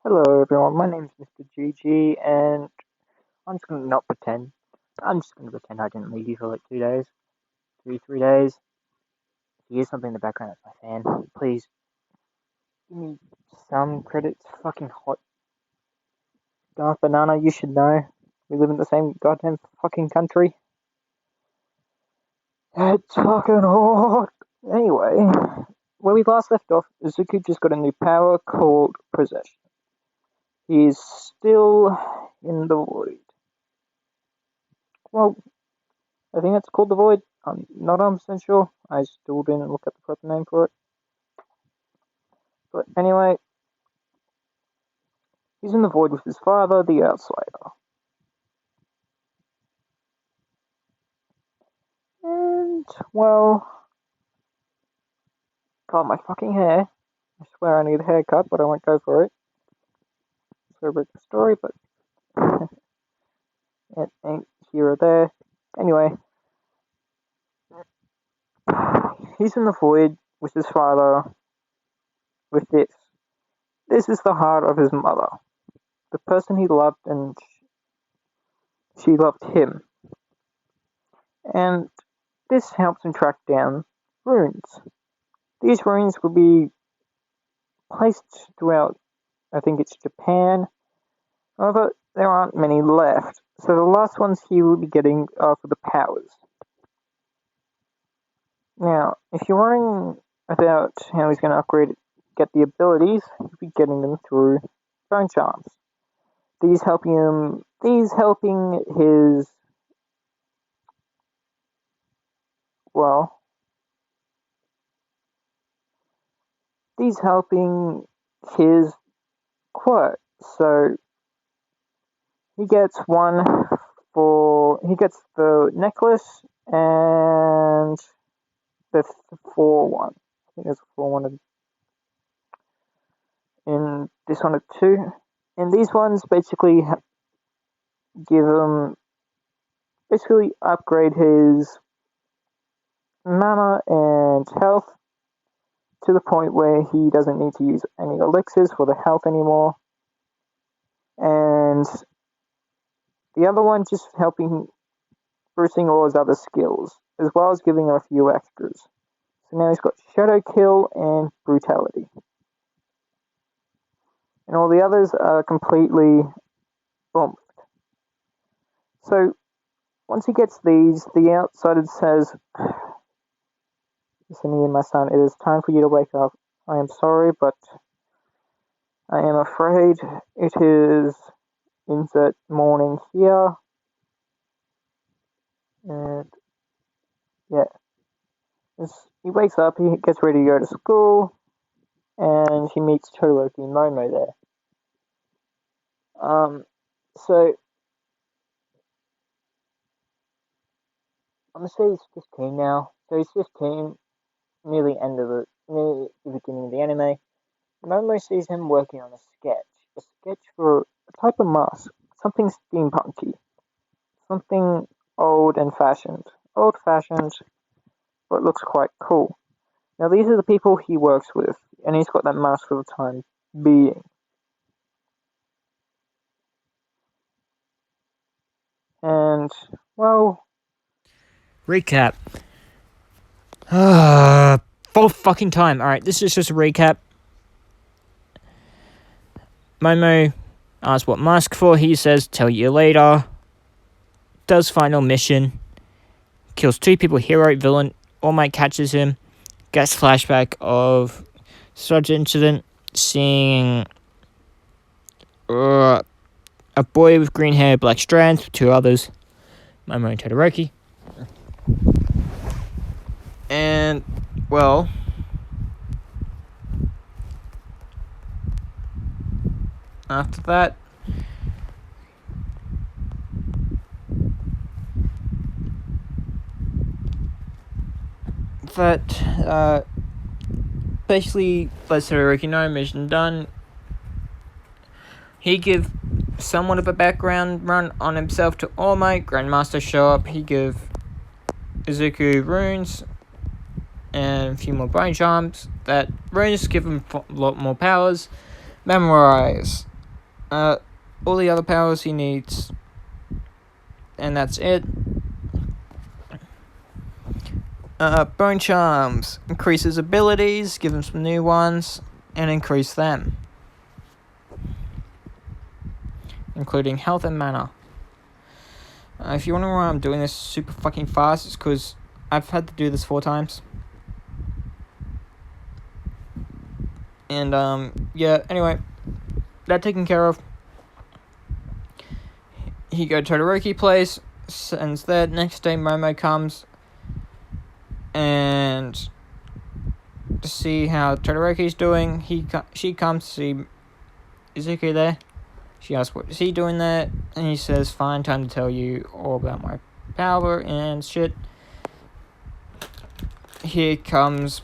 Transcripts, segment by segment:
Hello everyone, my name's Mr. GG and I'm just gonna not pretend. I'm just gonna pretend I didn't leave you for like 2 days. 3 days. If you hear something in the background, it's my fan. Please give me some credit. It's fucking hot. Dark banana, you should know. We live in the same goddamn fucking country. It's fucking hot. Anyway, where we last left off, Zuko just got a new power called Possession. He's still in the void. Well, I think it's called the Void. I'm not 100% sure. I still didn't look up the proper name for it. But anyway, he's in the Void with his father, the Outsider. And, well, got my fucking hair. I swear I need a haircut, but I won't go for it. It's a big story, but it ain't here or there. Anyway, he's in the Void with his father with this. This is the heart of his mother. The person he loved and she loved him. And this helps him track down runes. These runes will be placed throughout, I think it's Japan. However, there aren't many left. So the last ones he will be getting are for the powers. Now, if you're worrying about how he's going to get the abilities, he'll be getting them through bone charms. These helping his, well, these helping his quirk. So he gets the necklace and the 4-1. I think there's a 4-1 in this one too. And these ones basically upgrade his mana and health to the point where he doesn't need to use any elixirs for the health anymore. And the other one just helping boosting all his other skills, as well as giving him a few extras. So now he's got Shadow Kill and Brutality. And all the others are completely bumped. So once he gets these, the Outsider says, "Listen here, my son, it is time for you to wake up. I am sorry, but I am afraid it is insert morning here." And yeah, as he wakes up, he gets ready to go to school, and he meets Todoroki and Momo there. So I'm gonna say he's 15 now. So he's 15, near the beginning of the anime. Momo sees him working on a sketch for a type of mask, something steampunky, something old-fashioned, but looks quite cool. Now these are the people he works with, and he's got that mask for the time being. And, well, Recap. Fourth fucking time. Alright, this is just a recap. Momo asks what mask for. He says, tell you later. Does final mission. Kills 2 people, hero, villain. All Might catches him. Gets flashback of such incident. Seeing a boy with green hair, black strands, 2 others. Momo and Todoroki. And, well, after that, basically lets Todoroki know, mission done. He give somewhat of a background run on himself to All Might. Grandmaster show up. He give Izuku runes and a few more bone charms. That runes give him a lot more powers. Memorize All the other powers he needs, and that's it. Bone Charms. Increase his abilities, give him some new ones, and increase them. Including health and mana. If you wonder why I'm doing this super fucking fast, it's because I've had to do this 4 times. And, yeah, anyway. That taken care of. He go to Todoroki place, sends that. Next day, Momo comes and to see how Todoroki's doing. She comes to see Izuku there. She asks what is he doing there, and he says, fine, time to tell you all about my power and shit. Here comes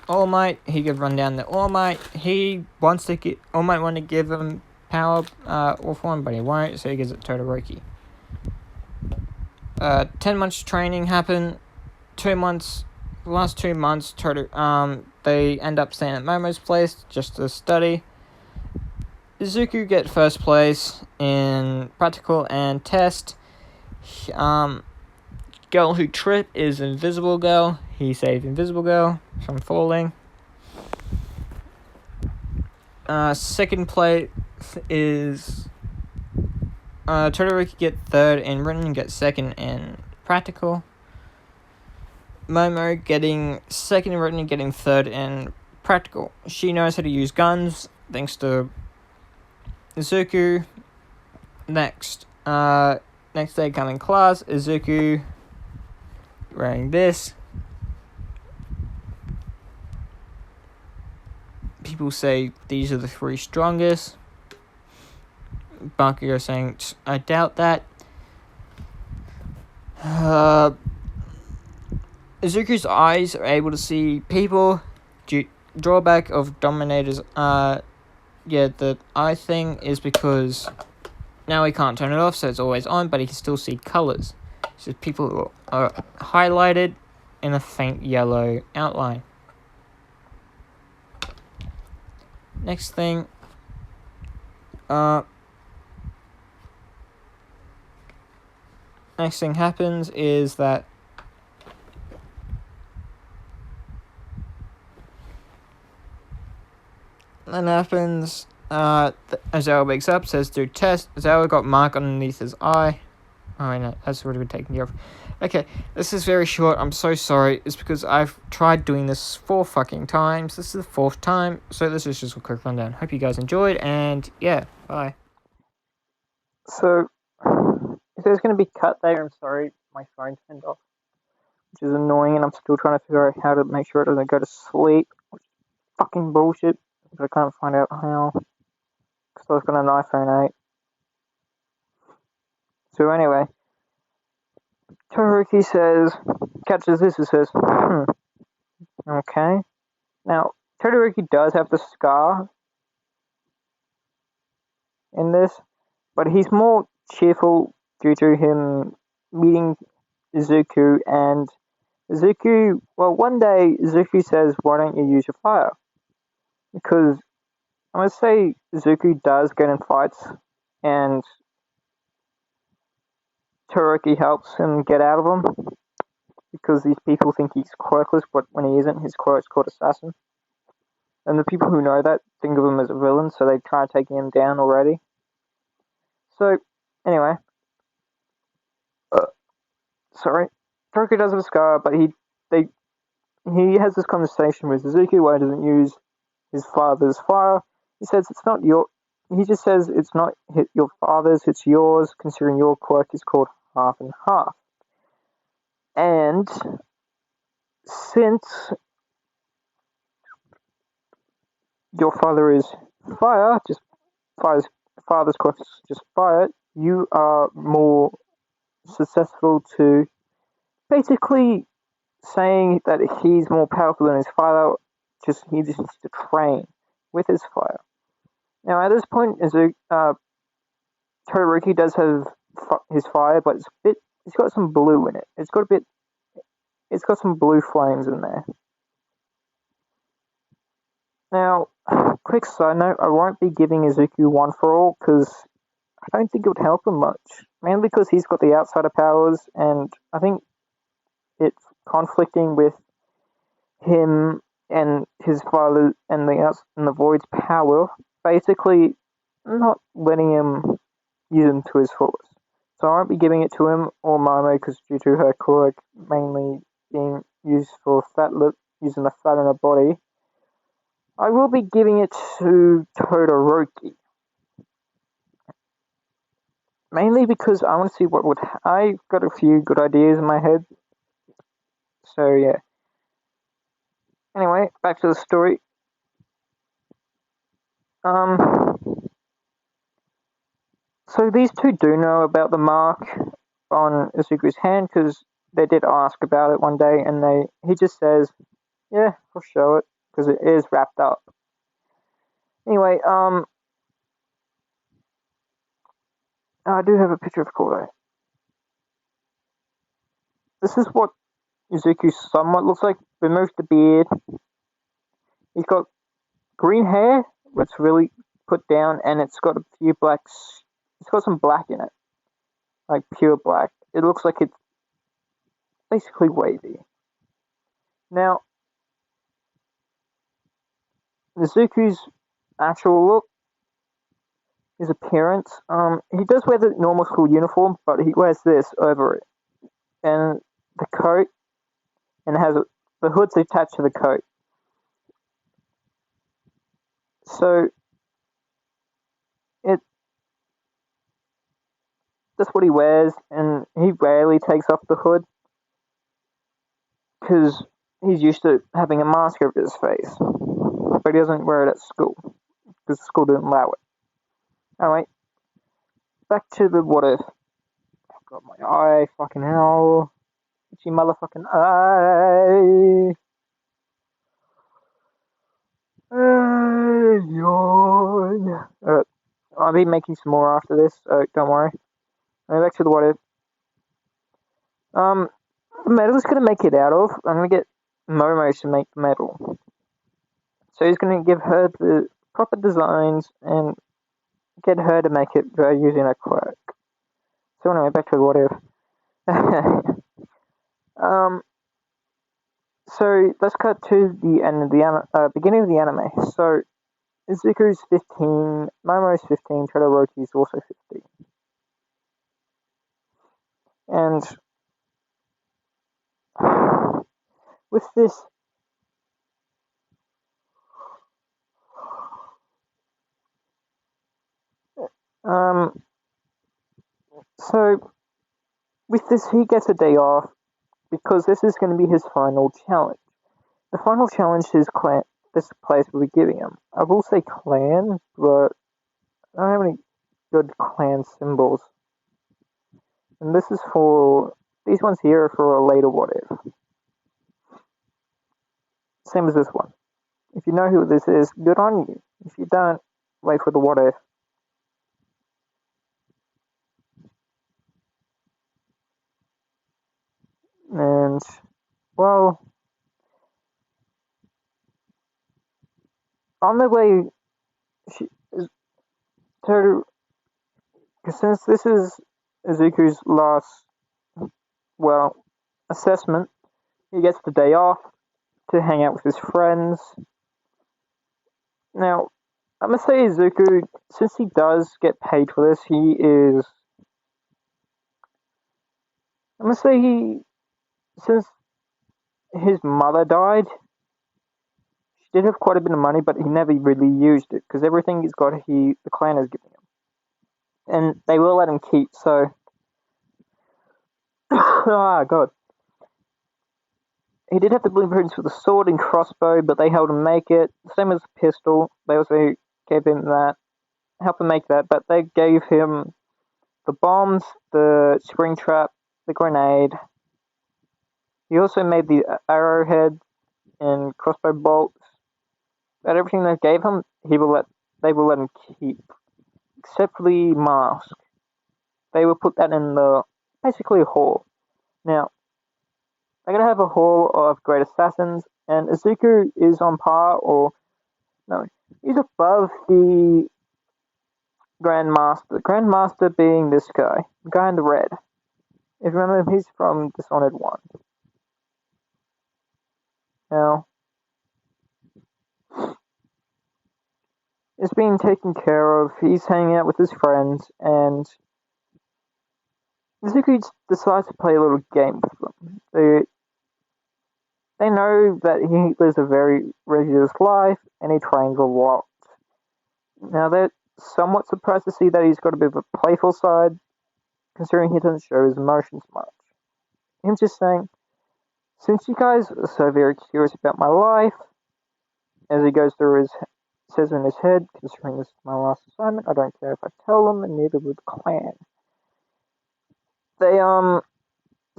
All Might. He could run down the All Might. He wants to get All Might want to give him power all form, but he won't, so he gives it to Todoroki. 10 months training happen. 2 months, the last 2 months, they end up staying at Momo's place just to study. Izuku get first place in practical and test. Girl who tripped is Invisible Girl. He saved Invisible Girl from falling. Second place is Todoroki get third in written and get second in practical. Momo getting second in written and getting third in practical. She knows how to use guns thanks to Izuku. Next day coming class, Izuku wearing this. People say these are the 3 strongest. Bakugo saying, I doubt that. Izuku's eyes are able to see people. Drawback of Dominator's the eye thing is because now he can't turn it off, so it's always on, but he can still see colours. So people are highlighted in a faint yellow outline. Next thing, happens is that Azawa wakes up, says do test. Azawa got mark underneath his eye. Oh, I know, that's already been taken care of. Okay, this is very short, I'm so sorry. It's because I've tried doing this 4 fucking times. This is the 4th time, so this is just a quick rundown. Hope you guys enjoyed, and yeah, bye. So, if there's going to be cut there, I'm sorry, my phone turned off, which is annoying, and I'm still trying to figure out how to make sure it doesn't go to sleep, which is fucking bullshit, but I can't find out how, because I've got an iPhone 8. So anyway, Todoroki catches this and says, okay. Now, Todoroki does have the scar in this, but he's more cheerful due to him meeting Izuku, and Izuku, well, one day Izuku says, why don't you use your fire? Because I'm going to say Izuku does get in fights, and Todoroki helps him get out of them, because these people think he's quirkless, but when he isn't, his quirk's called Assassin. And the people who know that think of him as a villain, so they try taking him down already. So, anyway. Sorry. Todoroki does have a scar, but he has this conversation with Izuku why he doesn't use his father's fire. He says he just says it's not your father's, it's yours, considering your quirk is called half and half. And since your father is fire, father's quirk is just fire, you are more successful to basically saying that he's more powerful than his father, he just needs to train with his fire. Now, at this point, Todoroki does have his fire, but it's got some blue in it. It's got some blue flames in there. Now, quick side note, I won't be giving Izuku one for all because I don't think it would help him much. Mainly because he's got the outsider powers, and I think it's conflicting with him and his father and the Void's power, basically not letting him use him to his fullest. So I won't be giving it to him or Mamo because due to her quirk mainly being used for using the fat in her body, I will be giving it to Todoroki. Mainly because I want to see what would. I've got a few good ideas in my head. So yeah. Anyway, back to the story. So these two do know about the mark on Izuku's hand because they did ask about it one day, and he just says, "Yeah, I'll show it," because it is wrapped up. Anyway, I do have a picture of Koro. This is what Izuku somewhat looks like. Removed the beard. He's got green hair, which really put down, and it's got a few blacks. It's got some black in it, like pure black. It looks like it's basically wavy. Now, Izuku's actual look, his appearance, he does wear the normal school uniform, but he wears this over it, and the coat, and it has the hood's attached to the coat. So that's what he wears, and he rarely takes off the hood because he's used to having a mask over his face, but he doesn't wear it at school because the school didn't allow it. Alright, back to the what if. Oh god, my eye, fucking hell. Itchy motherfucking eye. Yawn. I'll be making some more after this, so don't worry. Back to the what if. The metal's gonna make it out of. I'm gonna get Momo to make the metal. So he's gonna give her the proper designs and get her to make it using a quirk. So anyway, back to the what if. So let's cut to the end of the beginning of the anime. So Izuku's 15, Momo's 15, Todoroki's also 15. And with this, so with this, he gets a day off because this is going to be his final challenge. The final challenge his clan, this place will be giving him. I will say clan, but I don't have any good clan symbols. And this is for, these ones here are for a later what if. Same as this one. If you know who this is, good on you. If you don't, wait for the what if. And, well, on the way, since this is Izuku's last, well, assessment, he gets the day off to hang out with his friends. Now, I'm gonna say Izuku, since he does get paid for this, I'm gonna say since his mother died, she did have quite a bit of money, but he never really used it, because everything he's got, the clan is giving him. And they will let him keep, so... ah, God. He did have the blueprints for the sword and crossbow, but they helped him make it. Same as the pistol, they also gave him that, helped him make that, but they gave him the bombs, the spring trap, the grenade. He also made the arrowhead and crossbow bolts. But everything they gave him, they will let him keep, except for the mask. They will put that in basically a hall. Now, they're gonna have a hall of great assassins, and Izuku is on par, or no, He's above the Grandmaster. The Grandmaster being this guy. The guy in the red. If you remember, he's from Dishonored 1. Now, it's being taken care of. He's hanging out with his friends, and Zuki decides to play a little game with them. They know that he lives a very religious life, and he trains a lot. Now, they're somewhat surprised to see that he's got a bit of a playful side, considering he doesn't show his emotions much. Him just saying, since you guys are so very curious about my life, as he goes through his, says in his head, considering this is my last assignment, I don't care if I tell them, and neither would the clan. They,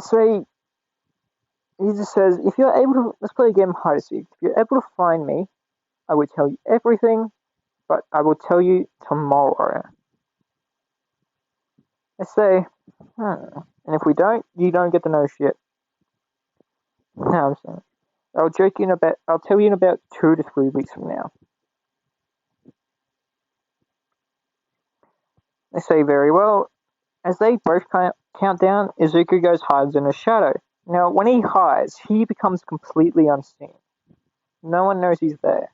say, he just says, if you're able to, let's play a game of hide and seek. If you're able to find me, I will tell you everything, but I will tell you tomorrow. I say, and if we don't, you don't get to know shit. No, I'm saying. I'll tell you in about 2 to 3 weeks from now. They say very well. As they both count down, Izuku goes hides in a shadow. Now, when he hides, he becomes completely unseen. No one knows he's there.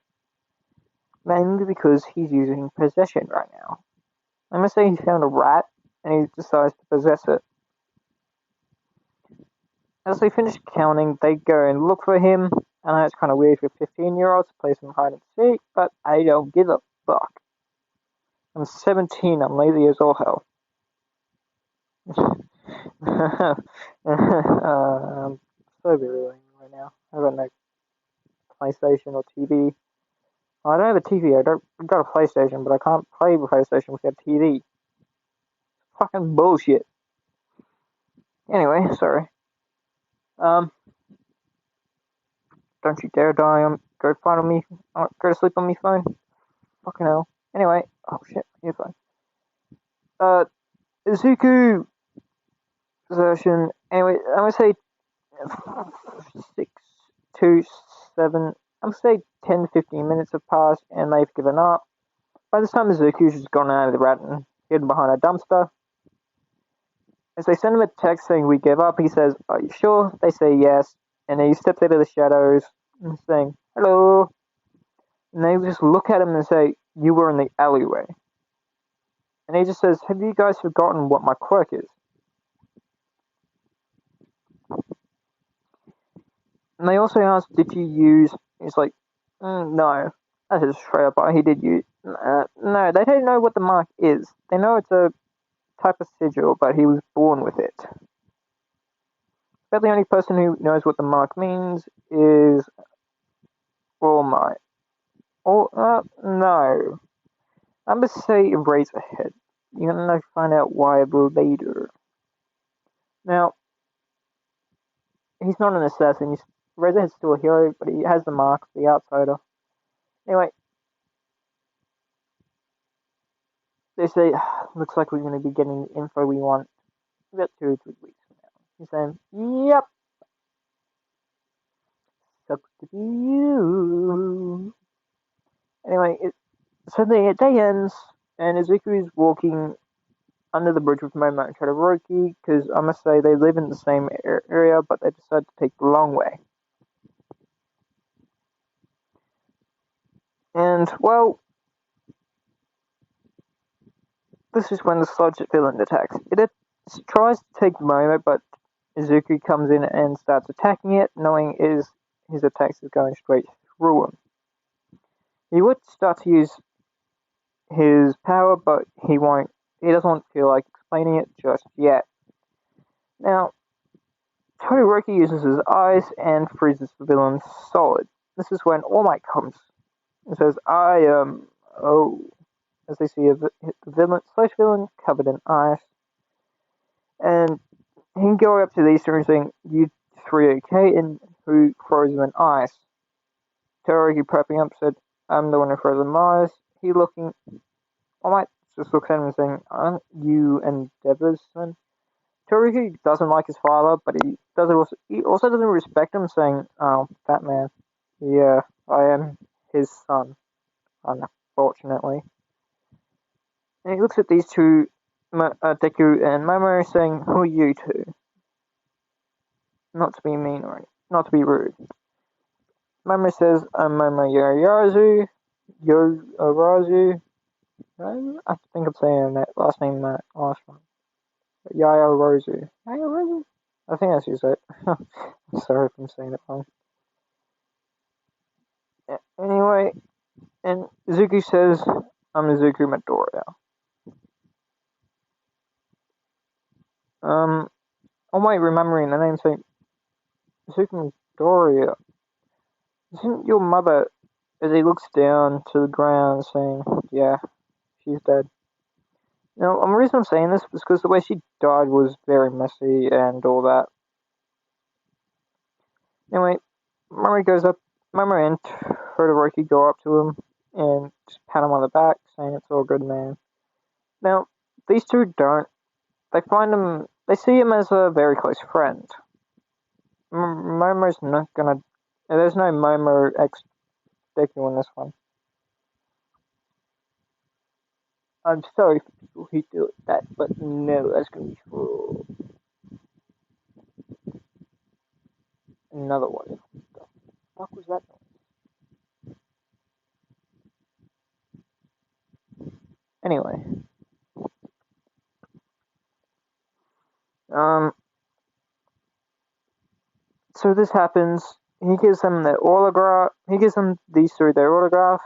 Mainly because he's using possession right now. I'm gonna say he found a rat, and he decides to possess it. As they finish counting, they go and look for him. I know it's kind of weird for 15-year-olds to play some hide and seek, but I don't give a fuck. I'm 17, I'm lazy as all hell. So virulent right now. I got no PlayStation or TV. I don't have a TV. I've got a PlayStation, but I can't play with PlayStation without TV. Fucking bullshit. Anyway, sorry. Don't you dare die on. Go find on me. Go to sleep on me phone. Fucking hell. Anyway, oh shit, your phone. Izuku version. Anyway, I'm gonna say 6 to 7. I'm gonna say 10 to 15 minutes have passed and they've given up. By this time, Izuku's just gone out of the rat and hidden behind a dumpster. As they send him a text saying we give up, he says, "Are you sure?" They say yes, and he steps out of the shadows and saying hello. And they just look at him and say, "You were in the alleyway." And he just says, "Have you guys forgotten what my quirk is?" And they also ask, "Did you use?" He's like, "No." That's his straight up, but he did use. No, they don't know what the mark is. They know it's a type of sigil, but he was born with it. But the only person who knows what the mark means is All Might. No. I'm gonna say Eraserhead. You're gonna find out why a little later. Now, he's not an assassin. Eraserhead's still a hero, but he has the mark, the outsider. Anyway, they say, looks like we're gonna be getting the info we want about 2 or 3 weeks from now. He's saying, yep. Sucks to be you. Anyway, so the day ends, and Izuku is walking under the bridge with Momo and Todoroki, because I must say they live in the same area, but they decide to take the long way. And, well, this is when the sludge villain attacks. It tries to take Momo, but Izuku comes in and starts attacking it, knowing his attacks is going straight through him. He would start to use his power, but he won't. He doesn't feel like explaining it just yet. Now, Todoroki uses his eyes and freezes the villain solid. This is when All Might comes and says, "I am as they see the villain covered in ice, and he can go up to these two and saying, "You three okay?" And who throws him in ice? Todoroki prepping up said, "I'm the one who froze him in ice." He looking, All Might just looks at him and saying, "Aren't you Endeavor's son?" Todoroki doesn't like his father, but he also doesn't respect him, saying, "Oh, that man. Yeah, I am his son." unfortunately. And he looks at these two, Deku and Momo, saying, "Who are you two?" Not to be mean or not to be rude. Momo says, "I'm Momo Yoriyazu. Yorazu. I think I'm saying that last name, last one. Yayorozu. Yayorozu? I think that's just it. Sorry if I'm saying it wrong. Anyway, and Zuki says, I'm Izuku Midoriya. Oh wait, remembering the name, saying, Izuku Midoriya. Isn't your mother, as he looks down to the ground, saying, yeah, she's dead. Now, the reason I'm saying this is because the way she died was very messy and all that. Anyway, Murray goes up, Murray and Todoroki go up to him and just pat him on the back, saying it's all good, man. Now, these two don't. They see him as a very close friend. Momo's not gonna, there's no Momo X Deku in this one. I'm sorry for people who do that, but no, that's gonna be for another one. What the fuck was that? Anyway, so this happens. He gives them their autograph. He gives them these three their autograph.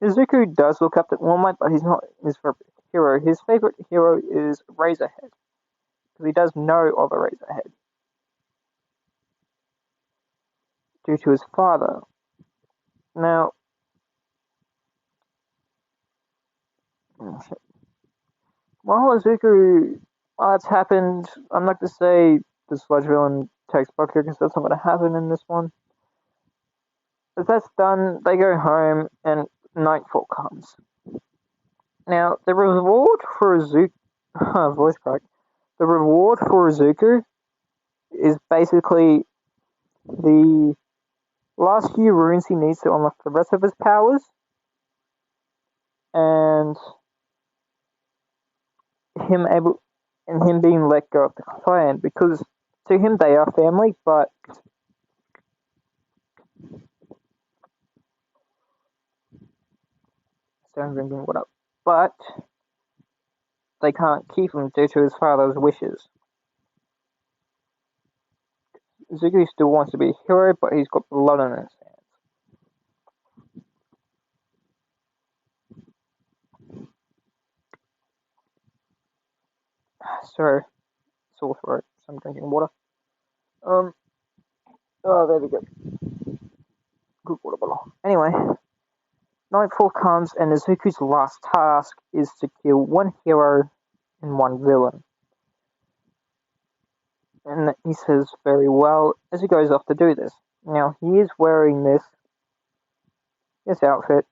Izuku does look up to All Might, but he's not his favorite hero. His favorite hero is Razorhead, because he does know of a Razorhead due to his father. Now, while that's happened, I'm not going to say the sludge villain takes Bucker because that's not going to happen in this one. As that's done, they go home and nightfall comes. Now, the reward for Izuku, voice crack, the reward for Izuku is basically the last few runes he needs to unlock the rest of his powers, and him being let go of the clan, because to him they are family, but drinking what up. But they can't keep him due to his father's wishes. Zuki still wants to be a hero, but he's got blood on his hands. So, sore throat, so I'm drinking water. Oh, there we go. Good water bottle. Anyway, nightfall comes, and Izuku's last task is to kill one hero and one villain. And he says very well as he goes off to do this. Now, he is wearing this outfit.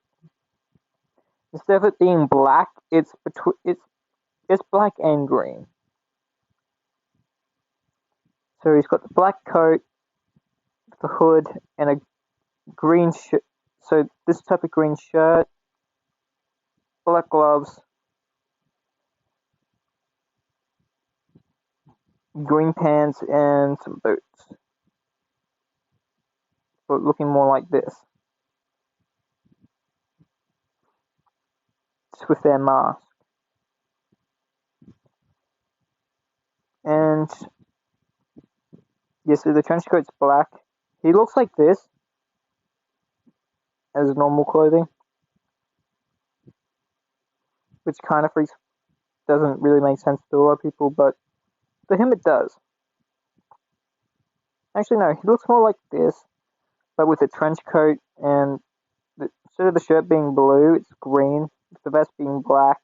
Instead of it being black, it's black and green. So he's got the black coat, the hood, and a green shirt. So this type of green shirt, black gloves, green pants, and some boots. But looking more like this. Just with their mask. And yes, so the trench coat's black. He looks like this as normal clothing, which kind of doesn't really make sense to a lot of people, but to him it does. Actually, no, he looks more like this, but with a trench coat, and instead of the shirt being blue, it's green, with the vest being black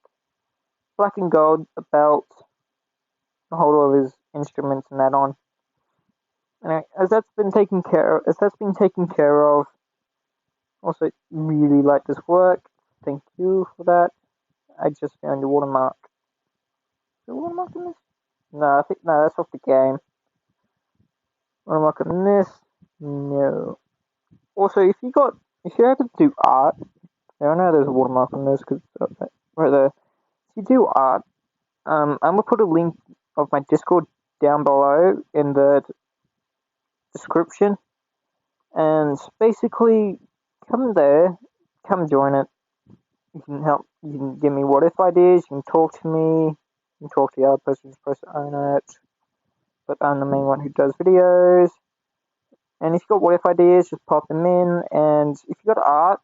and gold, a belt, the holder of his instruments and that on. And as that's been taken care of, also really like this work. Thank you for that. I just found a watermark. Is there a watermark in this? No, that's off the game. Watermark on this? No. Also, if you're able to do art, Now, I know there's a watermark on this because right there. If you do art, I'm gonna put a link of my Discord down below in the description, and basically come there, come join it. You can help. You can give me what if ideas. You can talk to me. You can talk to the other person who's supposed to own it. But I'm the main one who does videos. And if you've got what if ideas, just pop them in. And if you've got art,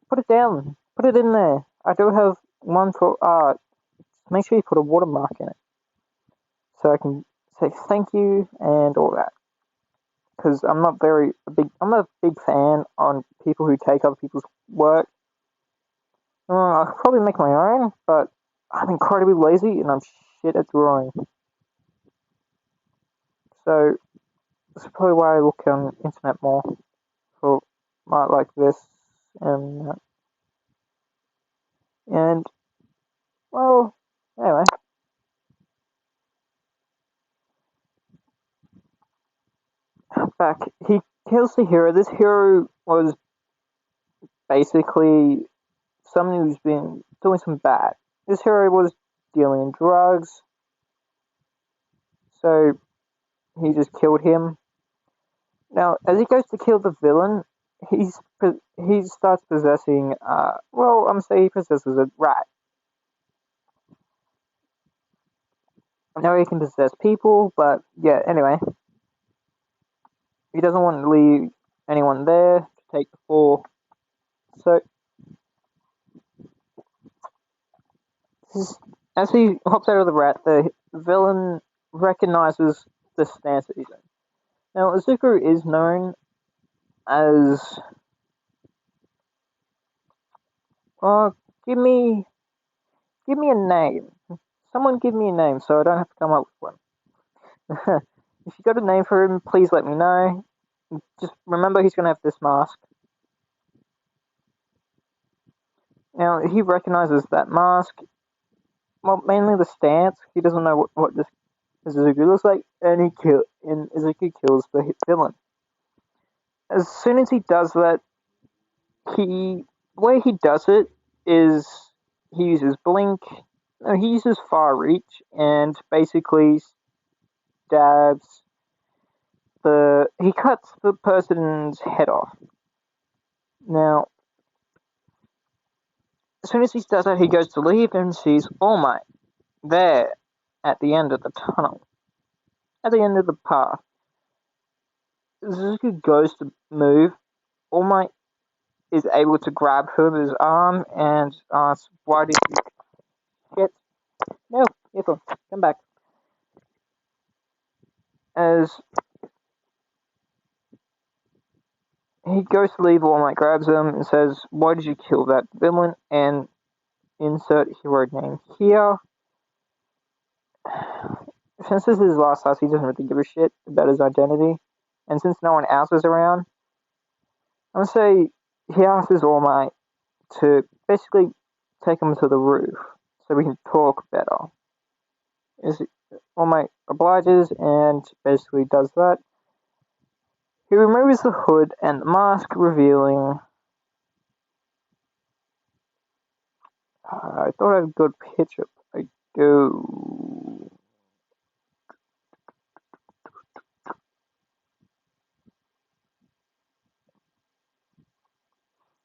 put it down. Put it in there. I do have one for art. Make sure you put a watermark in it. So I can say thank you and all that. Because I'm not a big fan on people who take other people's work. I could probably make my own, but I'm incredibly lazy and I'm shit at drawing. So that's probably why I look on internet more for art like this and well, anyway, back. He kills the hero. This hero was basically someone who's been doing some bad. This hero was dealing in drugs, so he just killed him. Now, as he goes to kill the villain, he starts possessing. Well, I'm saying he possesses a rat. Now he can possess people, but yeah. Anyway, he doesn't want to leave anyone there to take the fall. So as he hops out of the rat, the villain recognizes the stance that he's in. Now, Izuku is known as. Oh, give me a name. Someone give me a name so I don't have to come up with one. If you got a name for him, please let me know. Just remember he's gonna have this mask. Now, he recognizes that mask. Well, mainly the stance. He doesn't know what this Izuku looks like, and Izuku kills the villain. As soon as he does that, the way he does it is he uses blink. No, he uses far reach and basically stabs he cuts the person's head off. Now, as soon as he does that, he goes to leave and sees All Might there at the end of the tunnel, at the end of the path. Zuzu goes to move. All Might is able to grab her with his arm and asks, "Why did you get? No, careful, come back." As he goes to leave, All Might grabs him and says, "Why did you kill that villain?" And insert hero name here. Since this is his last house, he doesn't really give a shit about his identity. And since no one else is around, I'm gonna say he asks All Might to basically take him to the roof so we can talk better. All Might obliges and basically does that. He removes the hood and the mask, revealing. I thought I had a good picture. I do.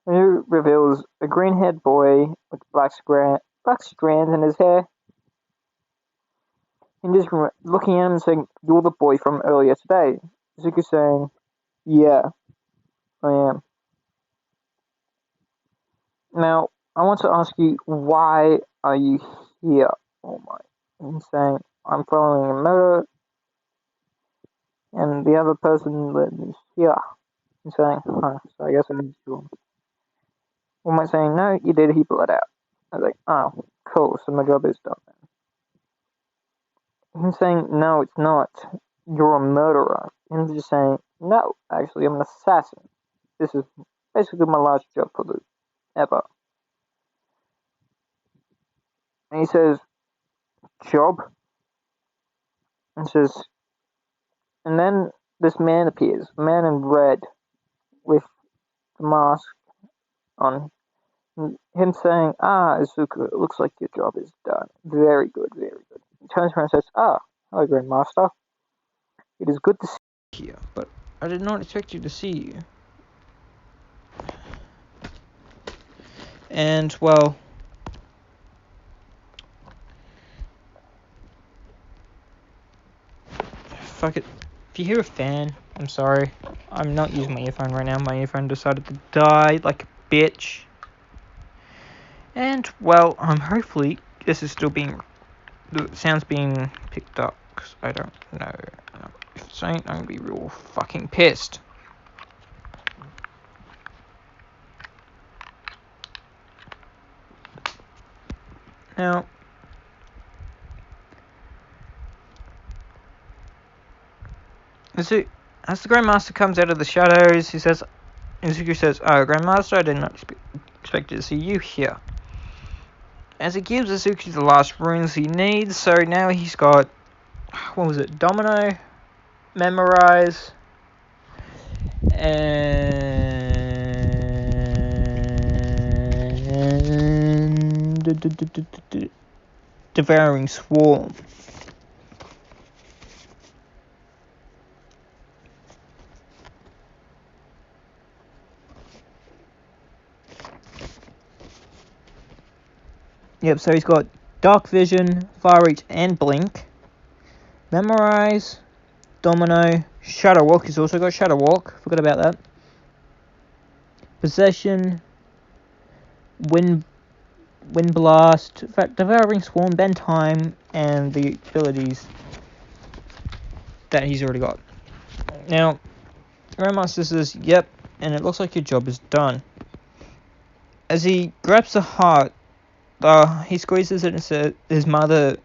He reveals a green-haired boy with black strands in his hair. And just looking at him and saying, "You're the boy from earlier today." Zuko saying, "Yeah, I am." Now, I want to ask you, why are you here, All Might? And he's saying, "I'm following a murder," and the other person lives here. He's saying, "Huh, so I guess I need to kill him." All Might saying, "No, you did, he bled out." I was like, "Oh, cool, so my job is done then." He's saying, "No, it's not. You're a murderer." And he's just saying, "No, actually, I'm an assassin. This is basically my last job for the ever." And he says, "Job?" And says, and then this man appears, a man in red with the mask on. And him saying, Izuku, it looks like your job is done. Very good, very good. He turns around and says, hello, Grandmaster. It is good to see you here, but I did not expect you to see you. And, well, fuck it. If you hear a fan, I'm sorry. I'm not using my earphone right now. My earphone decided to die like a bitch. And, well, hopefully this is still being... The sound's being picked up, because I don't know. If it ain't, I'm gonna be real fucking pissed. Now... As the Grandmaster comes out of the shadows, Izuku says, Grandmaster, I did not expect to see you here. As he gives Izuku the last runes he needs, so now he's got, what was it, Domino, Memorize, and Devouring Swarm. Yep, so he's got Dark Vision, Far Reach, and Blink. Memorize, Domino, Shadow Walk. He's also got Shadow Walk. Forgot about that. Possession, Wind Blast, in fact, Devouring Swarm, Bend Time, and the abilities that he's already got. Now, Grandmaster says, yep, and it looks like your job is done. As he grabs the heart, he squeezes it and says, his mother's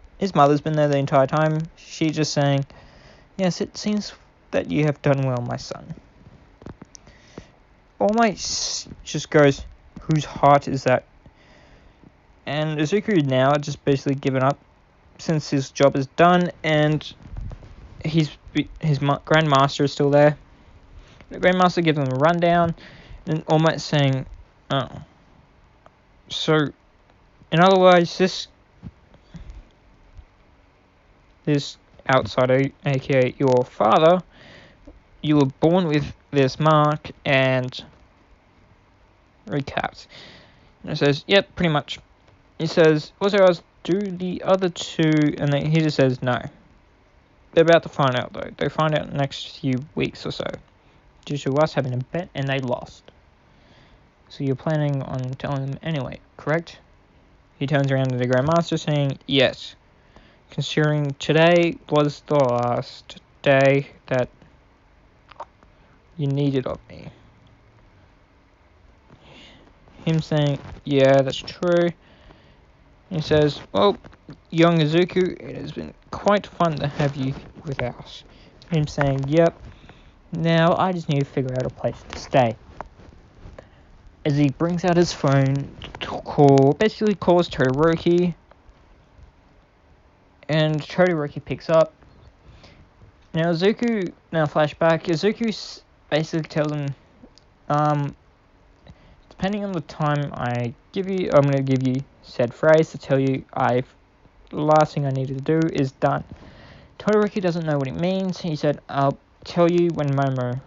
been there the entire time. She's just saying, yes, it seems that you have done well, my son. All Might just goes, whose heart is that? And Izuku now just basically given up since his job is done, and his Grandmaster is still there. The Grandmaster gives him a rundown, and All Might saying, oh. So, in other words, this outsider, aka your father, you were born with this mark, and recaps. And it says, yep, pretty much. He says, what's there else? Do the other two, and then he just says no. They're about to find out though. They find out in the next few weeks or so. Due to us having a bet and they lost. So you're planning on telling them anyway, correct? He turns around to the Grandmaster saying, yes. Considering today was the last day that you needed of me. Him saying, yeah, that's true. He says, well, young Izuku, it has been quite fun to have you with us. Him saying, yep. Now I just need to figure out a place to stay. As he brings out his phone to basically calls Todoroki. And Todoroki picks up. Now flashback, Izuku basically tells him, depending on the time I give you, I'm going to give you said phrase to tell you the last thing I needed to do is done. Todoroki doesn't know what it means. He said, I'll tell you when Momo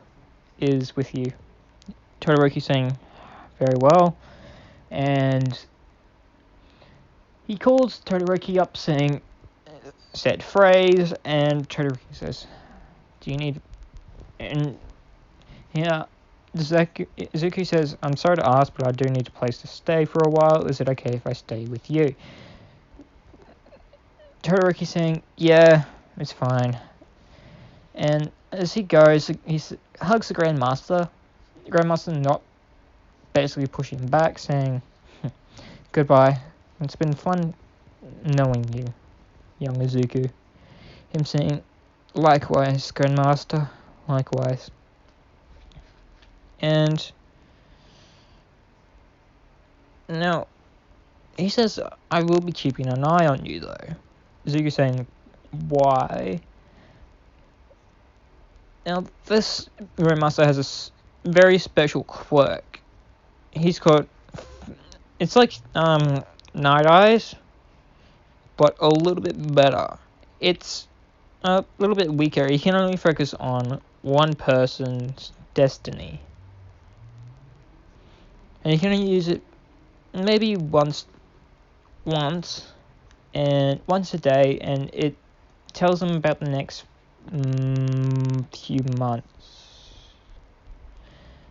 is with you. Todoroki saying, very well. And he calls Todoroki up saying said phrase, and Todoroki says, do you need... And yeah, Izuku says, I'm sorry to ask, but I do need a place to stay for a while. Is it okay if I stay with you? Todoroki saying, yeah, it's fine. And as he goes, he hugs the Grandmaster. The Grandmaster not basically pushing back, saying, goodbye. It's been fun knowing you, young Izuku. Him saying, likewise, Grandmaster, likewise. And now, he says, I will be keeping an eye on you, though. Izuku saying, why? Now, this Grandmaster has a very special quirk. He's got... It's like Night Eyes, but a little bit better. It's a little bit weaker. You can only focus on one person's destiny, and you can only use it maybe once and once a day, and it tells them about the next few months.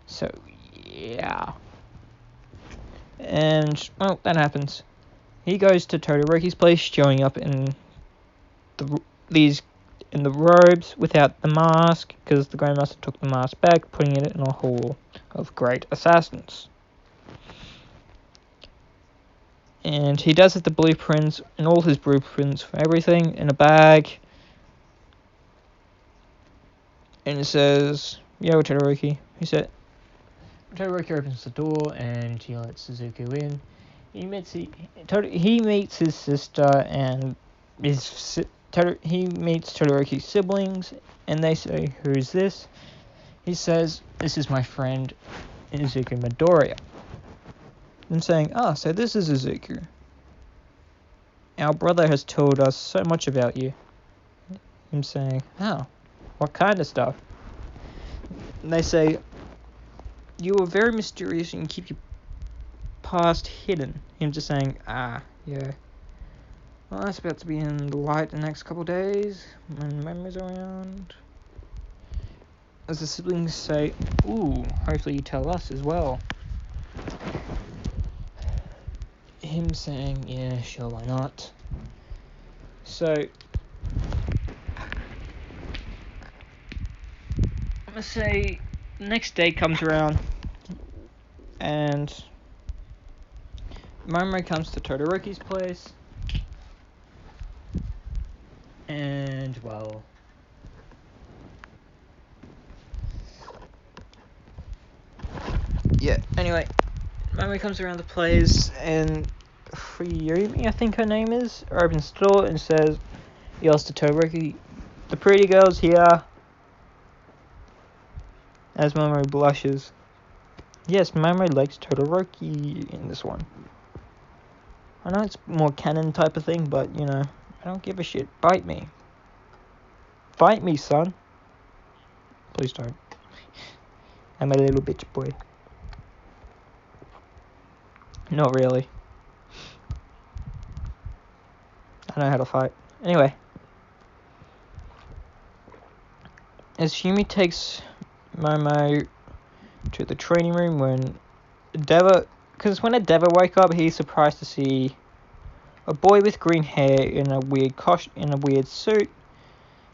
So yeah, and well, that happens. He goes to Todoroki's place, showing up in the robes without the mask, because the Grandmaster took the mask back, putting it in a hall of great assassins. And he does have the blueprints and all his blueprints for everything in a bag. And it says, "Yo, Todoroki." Todoroki opens the door and he lets Suzuku in. He meets his sister and he meets Todoroki's siblings, and they say, "Who's this?" He says, "This is my friend Izuku Midoriya." I'm saying, "Ah, so this is Izuku. Our brother has told us so much about you." I'm saying, "Oh, what kind of stuff?" And they say, "You are very mysterious and you keep your past hidden." Him just saying, "Ah, yeah. Well, that's about to be in the light the next couple days when memories are around." As the siblings say, "Ooh, hopefully you tell us as well." Him saying, "Yeah, sure, why not?" So, I'm gonna say, the next day comes around, and Momo comes to Todoroki's place, and, well, yeah, anyway, Momo comes around the place, and Fuyumi, I think her name is, opens the door and says, yells to Todoroki, "The pretty girl's here," as Momo blushes. Yes, Momo likes Todoroki in this one. I know it's more canon type of thing, but, you know, I don't give a shit. Bite me. Bite me, son. Please don't. I'm a little bitch boy. Not really. I know how to fight. Anyway. As Yumi takes Momo to the training room when Endeavor... Because when Endeavor woke up, he's surprised to see a boy with green hair in a weird suit,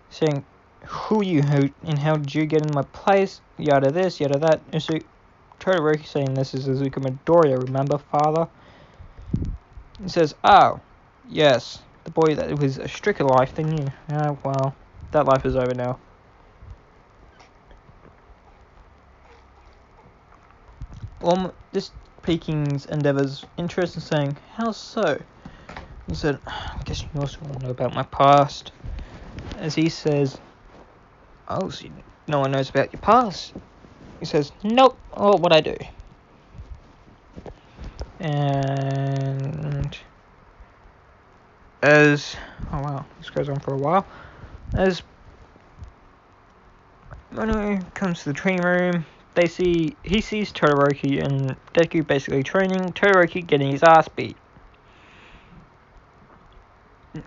saying, "Who are you, and how did you get in my place? Yada this, yada that." And so Todoroki saying, "This is Izuku Midoriya, remember, father?" He says, "Oh, yes, the boy that was a stricter life than you. Well, that life is over now." This piquing Endeavor's interest in saying, "How so?" He said, "I guess you also want to know about my past." As he says, "Oh, so no one knows about your past?" He says, "Nope, or what I do." And as... oh wow, this goes on for a while. As Mono comes to the training room, he sees Todoroki and Deku basically training, Todoroki getting his ass beat.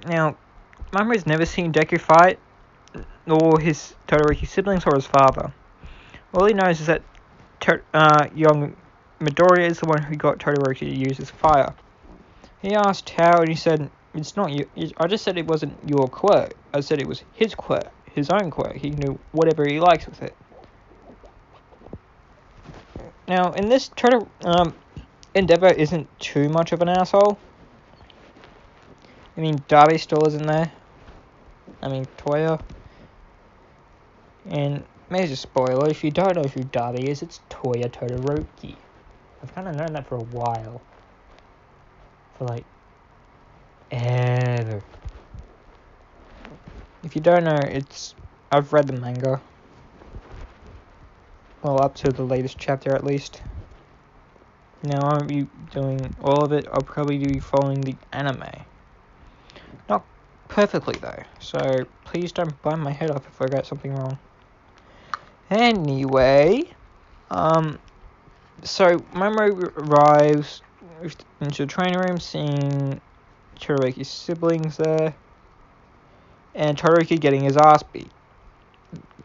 Now, Momo's never seen Deku fight, nor his Todoroki's siblings or his father. All he knows is that young Midoriya is the one who got Todoroki to use his fire. He asked how, and he said, "It's not you. I just said it wasn't your quirk. I said it was his quirk, his own quirk. He can do whatever he likes with it." Now, in this, Endeavor isn't too much of an asshole. I mean, Darby still isn't there. I mean, Toya. And major spoiler, if you don't know who Darby is, it's Toya Todoroki. I've kind of known that for a while. For like, ever. If you don't know, I've read the manga. Well, up to the latest chapter at least. Now I won't be doing all of it. I'll probably be following the anime. Not perfectly though, so please don't bite my head off if I get something wrong. Anyway, so Momo arrives into the training room, seeing Todoroki's siblings there, and Todoroki getting his ass beat.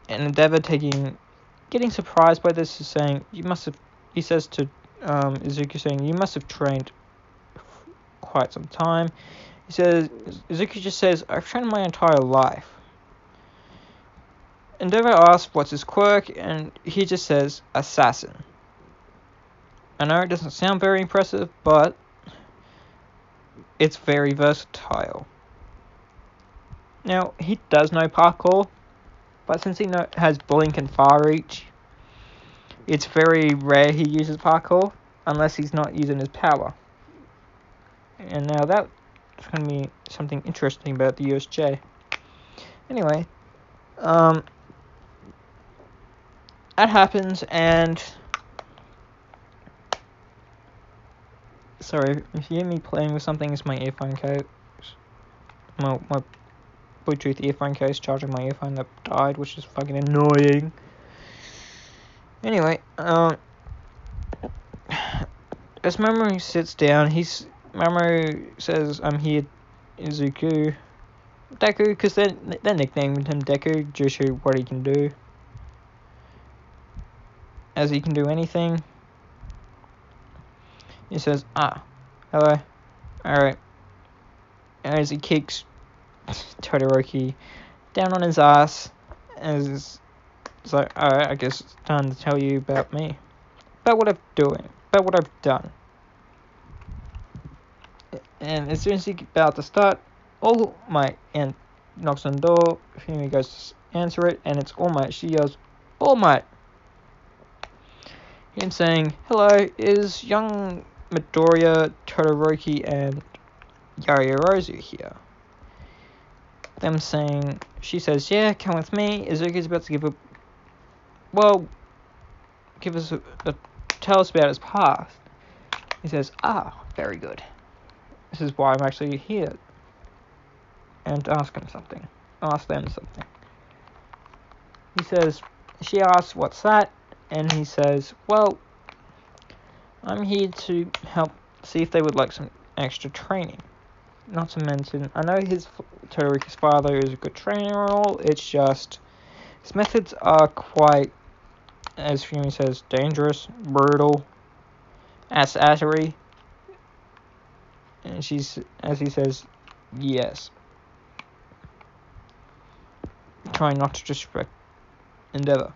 And Endeavor getting surprised by this, is saying, he says to Izuku, saying, you must have trained quite some time. He says, Izuku just says, I've trained my entire life. Endeavor asks what's his quirk, and he just says, assassin. I know it doesn't sound very impressive, but it's very versatile. Now, he does know parkour, but since he has blink and far reach, it's very rare he uses parkour, unless he's not using his power. And now that's going to be something interesting about the USJ. Anyway, that happens, and sorry, if you hear me playing with something, it's my earphone case. My Bluetooth earphone case charging my earphone that died, which is fucking annoying. Anyway, as Mamoru sits down, Mamoru says, I'm here, Izuku. Deku, because they're nicknamed him Deku due to what he can do. As he can do anything. He says, hello. Alright. As he kicks Todoroki down on his ass, as it's like, alright, I guess it's time to tell you about me. About what I've done. And as soon as he's about to start, All Might and knocks on the door. Fumi goes to answer it, and it's All Might. She yells, All Might! Him saying, hello, is young Midoriya, Todoroki, and Yaoyorozu here? Them saying, she says, yeah, come with me. Izuku's about to tell us about his past. He says, very good. This is why I'm actually here. And ask them something. She asks, what's that? And he says, well, I'm here to help see if they would like some extra training. Not to mention, I know Todoroki's father is a good trainer and all, it's just, his methods are quite, as Fumi says, dangerous, brutal, assery. And as he says, yes. Trying not to disrespect Endeavor.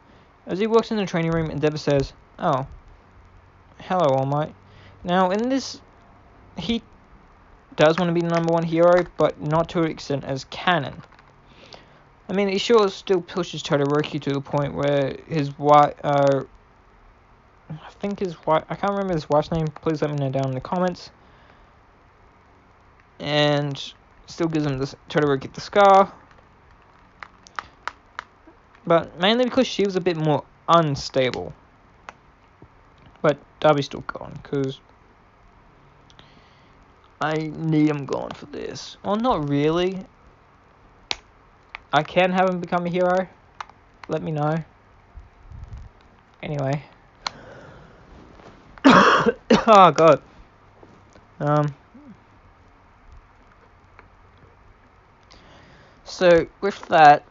As he walks in the training room, Endeavor says, oh, hello, All Might. Now, in this, he does want to be the number one hero, but not to an extent as canon. I mean, he sure still pushes Todoroki to the point where his wife, I can't remember his wife's name, please let me know down in the comments, and still gives him Todoroki the scar, but mainly because she was a bit more unstable. But Darby's still gone, because I need him gone for this. Well, not really. I can have him become a hero. Let me know. Anyway. Oh, God. So, with that,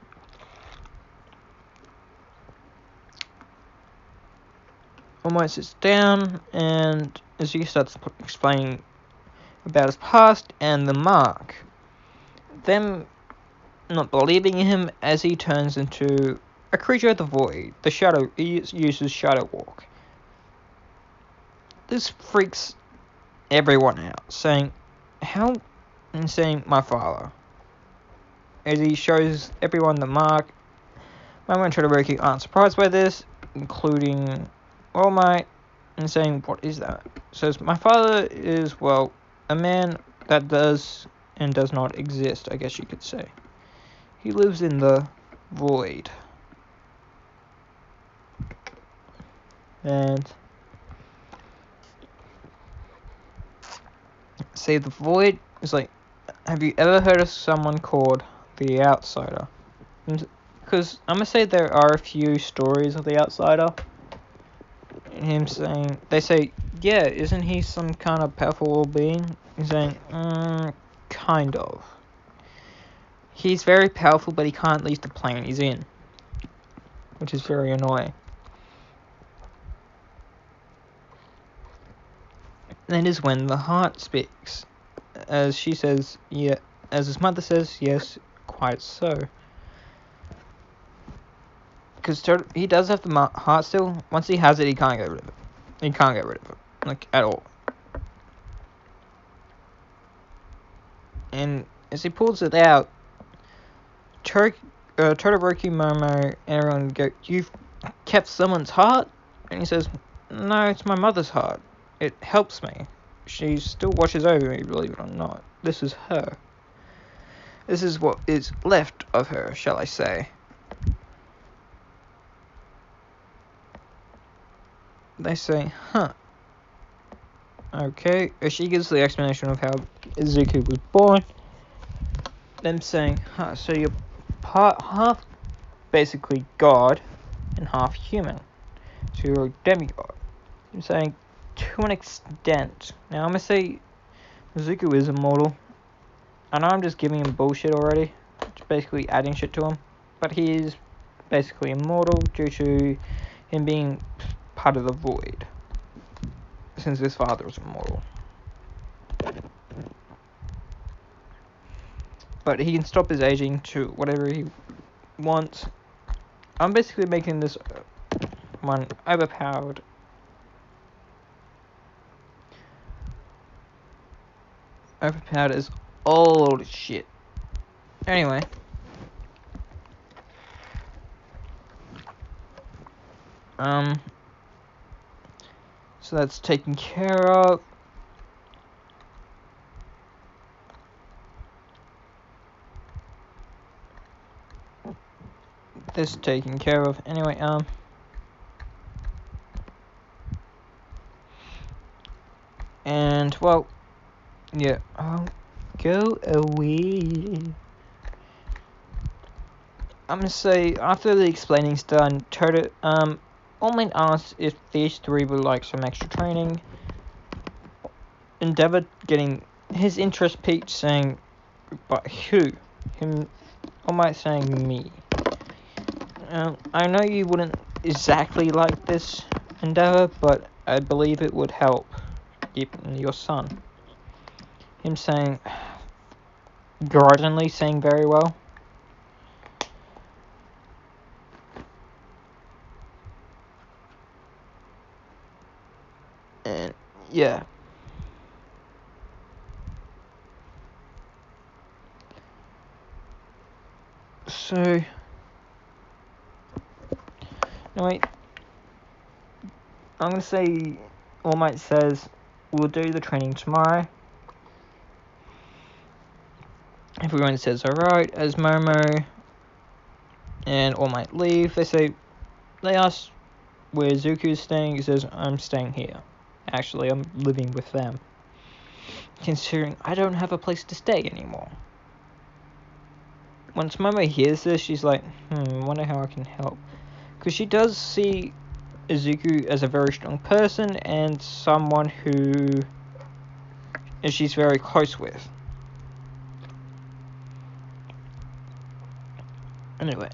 All Might sits down, and Izuku starts explaining about his past and the mark. Them not believing him as he turns into a creature of the void. He uses Shadow Walk. This freaks everyone out, saying, how insane my father. As he shows everyone the mark, Momo and Todoroki aren't surprised by this, including All Might, and saying, what is that? Says, my father is, well, a man that does and does not exist, I guess you could say. He lives in the void. And See, the Void is like, have you ever heard of someone called the Outsider? Because I'm gonna say there are a few stories of the Outsider. And him saying, they say, yeah, isn't he some kind of powerful being? He's saying, kind of. He's very powerful, but he can't leave the plane he's in, which is very annoying. That is when the heart speaks, as she says, yeah, as his mother says, yes, quite so. Because he does have the heart still. Once he has it, he can't get rid of it. He can't get rid of it, like, at all. And as he pulls it out, Todoroki, Momo, and everyone go, you've kept someone's heart? And he says, no, it's my mother's heart. It helps me. She still watches over me, believe it or not. This is her. This is what is left of her, shall I say. They say, huh. Okay, she gives the explanation of how Izuku was born. Them saying, huh, so you're half basically God and half human. So you're a demigod. I'm saying, to an extent. Now I'm gonna say Izuku is immortal. I know I'm just giving him bullshit already. Just basically adding shit to him. But he is basically immortal due to him being part of the void. Since his father was immortal. But he can stop his aging to whatever he wants. I'm basically making this one overpowered. Overpowered is all shit. Anyway. So that's taken care of. This taken care of. Anyway, and well, yeah. Oh, go away. I'm gonna say after the explaining's done, All Might asked if these three would like some extra training. Endeavor getting his interest peaked, saying, "But who?" Him, All Might saying, "Me." I know you wouldn't exactly like this, Endeavor, but I believe it would help your son. Him saying, grudgingly saying very well. And yeah. So, no wait. I'm gonna say, All Might says, we'll do the training tomorrow. Everyone says alright, as Momo and All Might leave. They ask where Zuko's staying. He says, I'm staying here. Actually, I'm living with them. Considering I don't have a place to stay anymore. Once Momo hears this, she's like, wonder how I can help. Because she does see Izuku as a very strong person and someone who she's very close with. Anyway,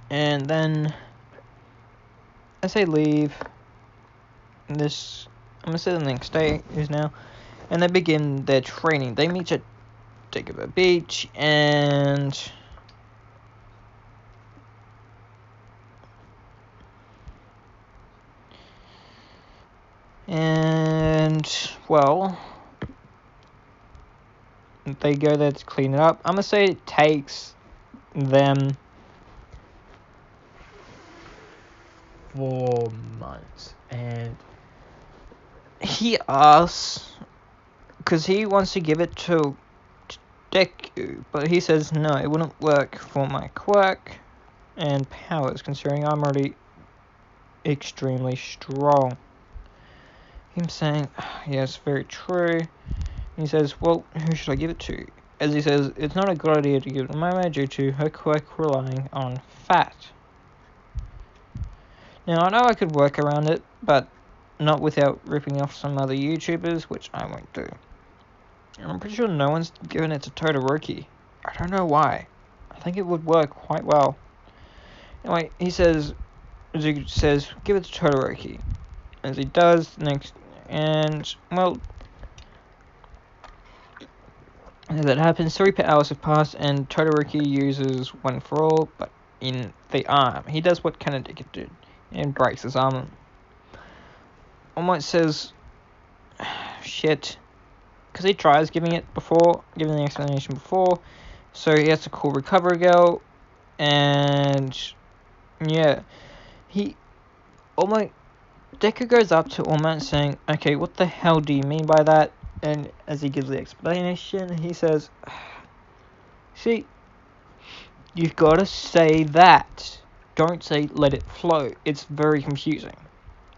and then as they leave, I'm gonna say the next day is now, and they begin their training. They meet at Deku Beach, and well, they go there to clean it up. I'm gonna say it takes them 4 months, and he asks because he wants to give it to Deku, but he says no, it wouldn't work for my quirk. and powers, considering I'm already extremely strong. Him saying, yes, very true. He says, well, who should I give it to? As he says, it's not a good idea to give it to Momo due to her quick relying on fat. Now, I know I could work around it, but not without ripping off some other YouTubers, which I won't do. And I'm pretty sure no one's given it to Todoroki. I don't know why. I think it would work quite well. Anyway, he says, Zuko says, give it to Todoroki. As he does, next, and, well, as that happens, 3 hours have passed, and Todoroki uses One for All, but in the arm. He does what Kennedy did, and breaks his arm. All says, shit, because he tries giving the explanation before, so he has to call Recovery Girl, and yeah, Deku goes up to All Might saying, okay, what the hell do you mean by that? And as he gives the explanation, he says, see, you've got to say that. Don't say let it flow. It's very confusing.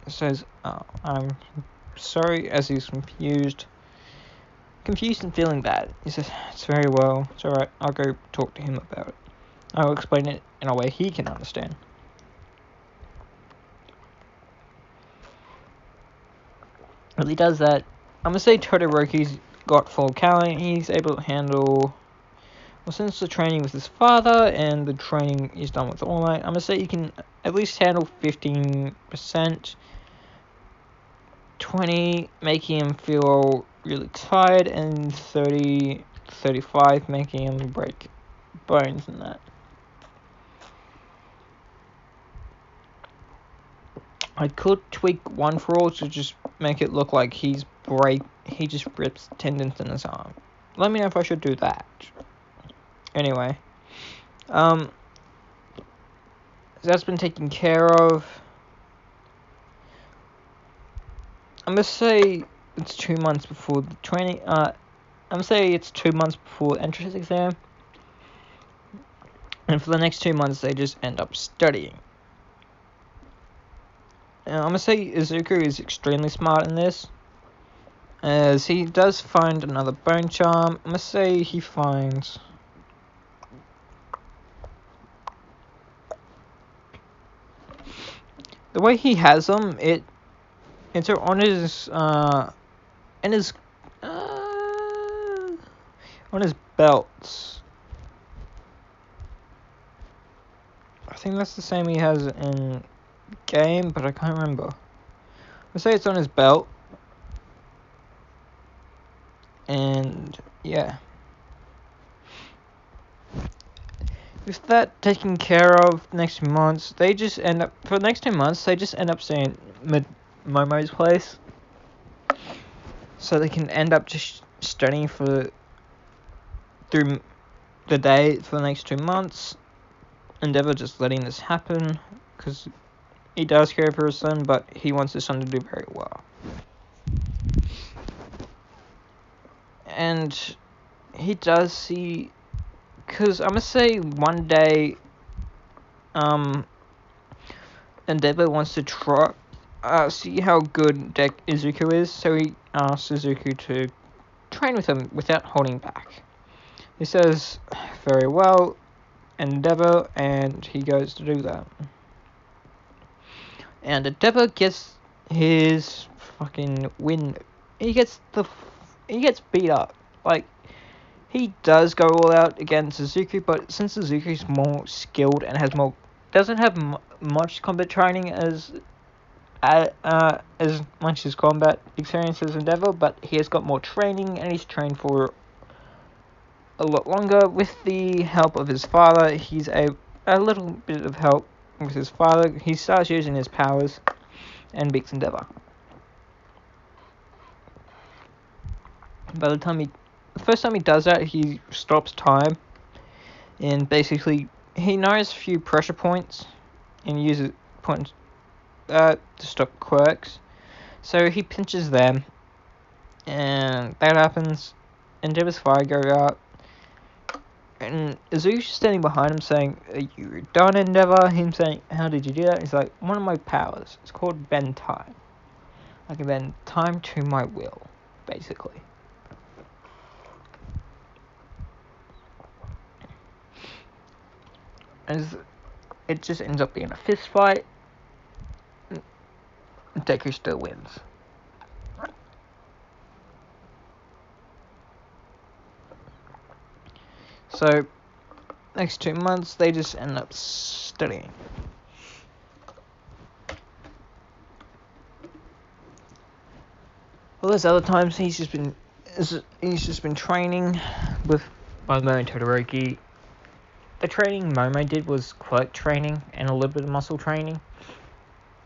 It says, oh, I'm sorry, as he's confused and feeling bad. He says, it's very well, it's alright, I'll go talk to him about it. I'll explain it in a way he can understand. As he does that, I'm gonna say Todoroki's got full talent. He's able to handle, well, since the training with his father and the training he's done with All Might, I'm gonna say he can at least handle 15%, 20 making him feel really tired, and 30, 35 making him break bones and that. I could tweak One for All to just make it look like he just rips tendons in his arm. Let me know if I should do that. Anyway, that's been taken care of. I'm gonna say it's 2 months before the training. I'm gonna say it's 2 months before the entrance exam, and for the next 2 months they just end up studying. I'm gonna say Izuku is extremely smart in this, as he does find another bone charm. I'm gonna say he finds the way he has them. It's on his on his belts. I think that's the same he has in game, but I can't remember. Let's say it's on his belt, and yeah, with that taken care of, next 2 months they just end up staying at Momo's place, so they can end up just studying through the day for the next 2 months. Endeavor just letting this happen because he does care for his son, but he wants his son to do very well. And he does see, because I'm gonna say one day, Endeavor wants to try, see how good Izuku is, so he asks Izuku to train with him without holding back. He says, very well, Endeavor, and he goes to do that. And Endeavor gets his fucking win. He gets beat up. Like, he does go all out against Suzuki, but since Suzuki's more skilled and doesn't have much combat training as much as combat experience as Endeavor, but he has got more training and he's trained for a lot longer. With the help of his father, he's a little bit of help with his father. He starts using his powers and beats Endeavor. By the first time he does that, he stops time, and basically he knows a few pressure points and uses points to stop quirks. So he pinches them, and that happens. Endeavor's fire goes out, And Izuku's standing behind him saying, "Are you done, Endeavor?" Him saying, "How did you do that?" He's like, "One of my powers. It's called bend time. I can bend time to my will, basically." As it just ends up being a fist fight, Deku still wins. So, next 2 months, they just end up studying. Well, there's other times he's just been training with Momo and Todoroki. The training Momo did was quirk training and a little bit of muscle training,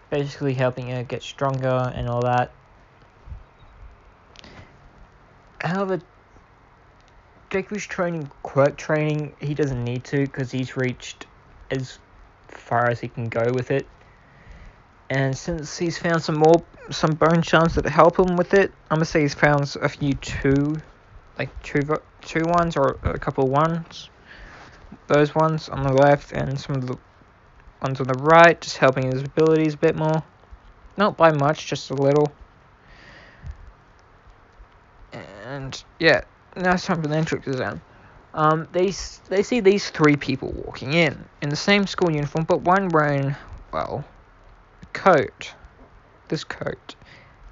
basically helping her get stronger and all that. However, Deku's training quirk training, he doesn't need to because he's reached as far as he can go with it. And since he's found some bone charms that help him with it, I'm gonna say he's found a few two ones or a couple of ones. Those ones on the left and some of the ones on the right, just helping his abilities a bit more. Not by much, just a little. And yeah, now it's time for the entrance exam. They see these 3 people walking in the same school uniform, but one wearing, well, a coat. This coat,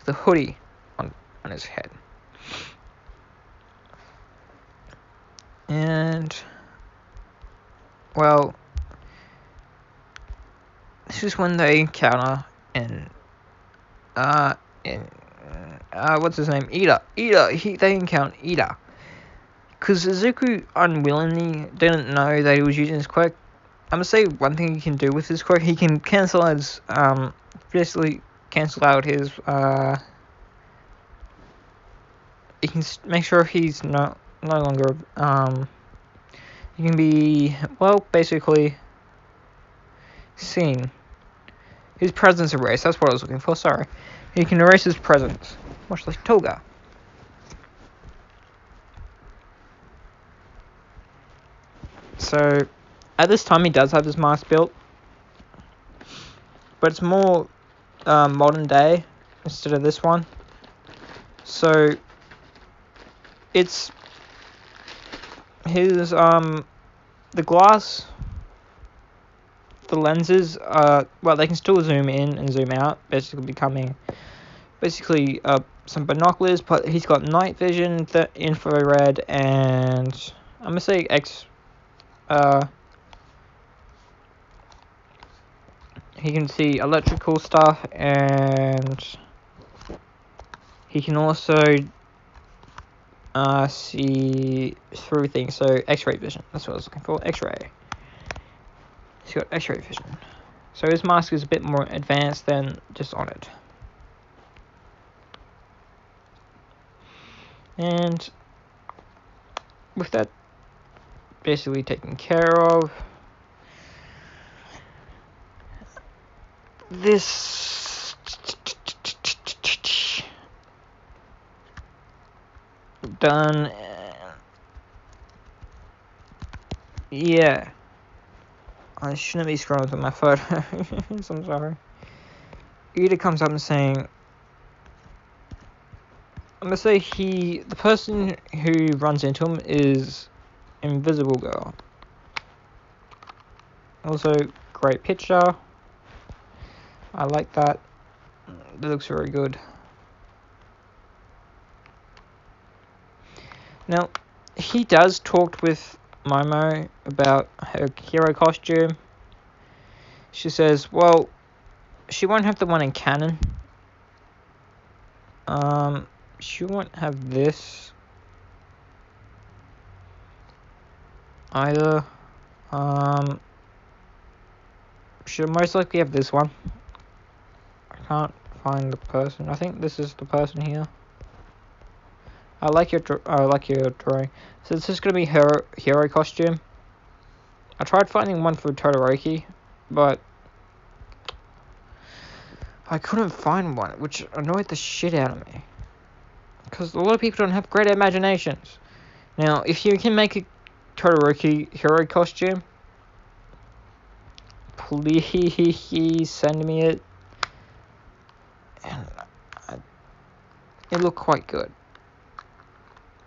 the hoodie on his head. And, well, this is when they encounter what's his name? They encounter Ida. Because Izuku unwillingly didn't know that he was using his quirk. I'm gonna say one thing he can do with his quirk, he can cancel his, basically cancel out his, he can make sure he's no longer, he can be, well, basically seen. His presence erased, that's what I was looking for, sorry. He can erase his presence, much like Toga. So, at this time he does have his mask built, but it's more modern day instead of this one. So, it's his, the glass, the lenses, well, they can still zoom in and zoom out, basically becoming, some binoculars, but he's got night vision, the infrared, and I'm gonna say he can see electrical stuff, and he can also see through things, so X-ray vision, that's what I was looking for, X-ray. He's got X-ray vision. So his mask is a bit more advanced than just on it. And with that basically taken care of, this done. Yeah, I shouldn't be scrolling through my photos. I'm sorry. Ida comes up and saying, I'm gonna say the person who runs into him is Invisible Girl. Also, great picture. I like that. It looks very good. Now, he does talk with Momo about her hero costume. She says, well, she won't have the one in canon. She won't have this either. She'll most likely have this one. I can't find the person. I think this is the person here. I like your drawing. So this is gonna be her hero costume. I tried finding one for Todoroki, but I couldn't find one, which annoyed the shit out of me. Because a lot of people don't have great imaginations. Now, if you can make a Todoroki hero costume. Please send me it. And it looked quite good.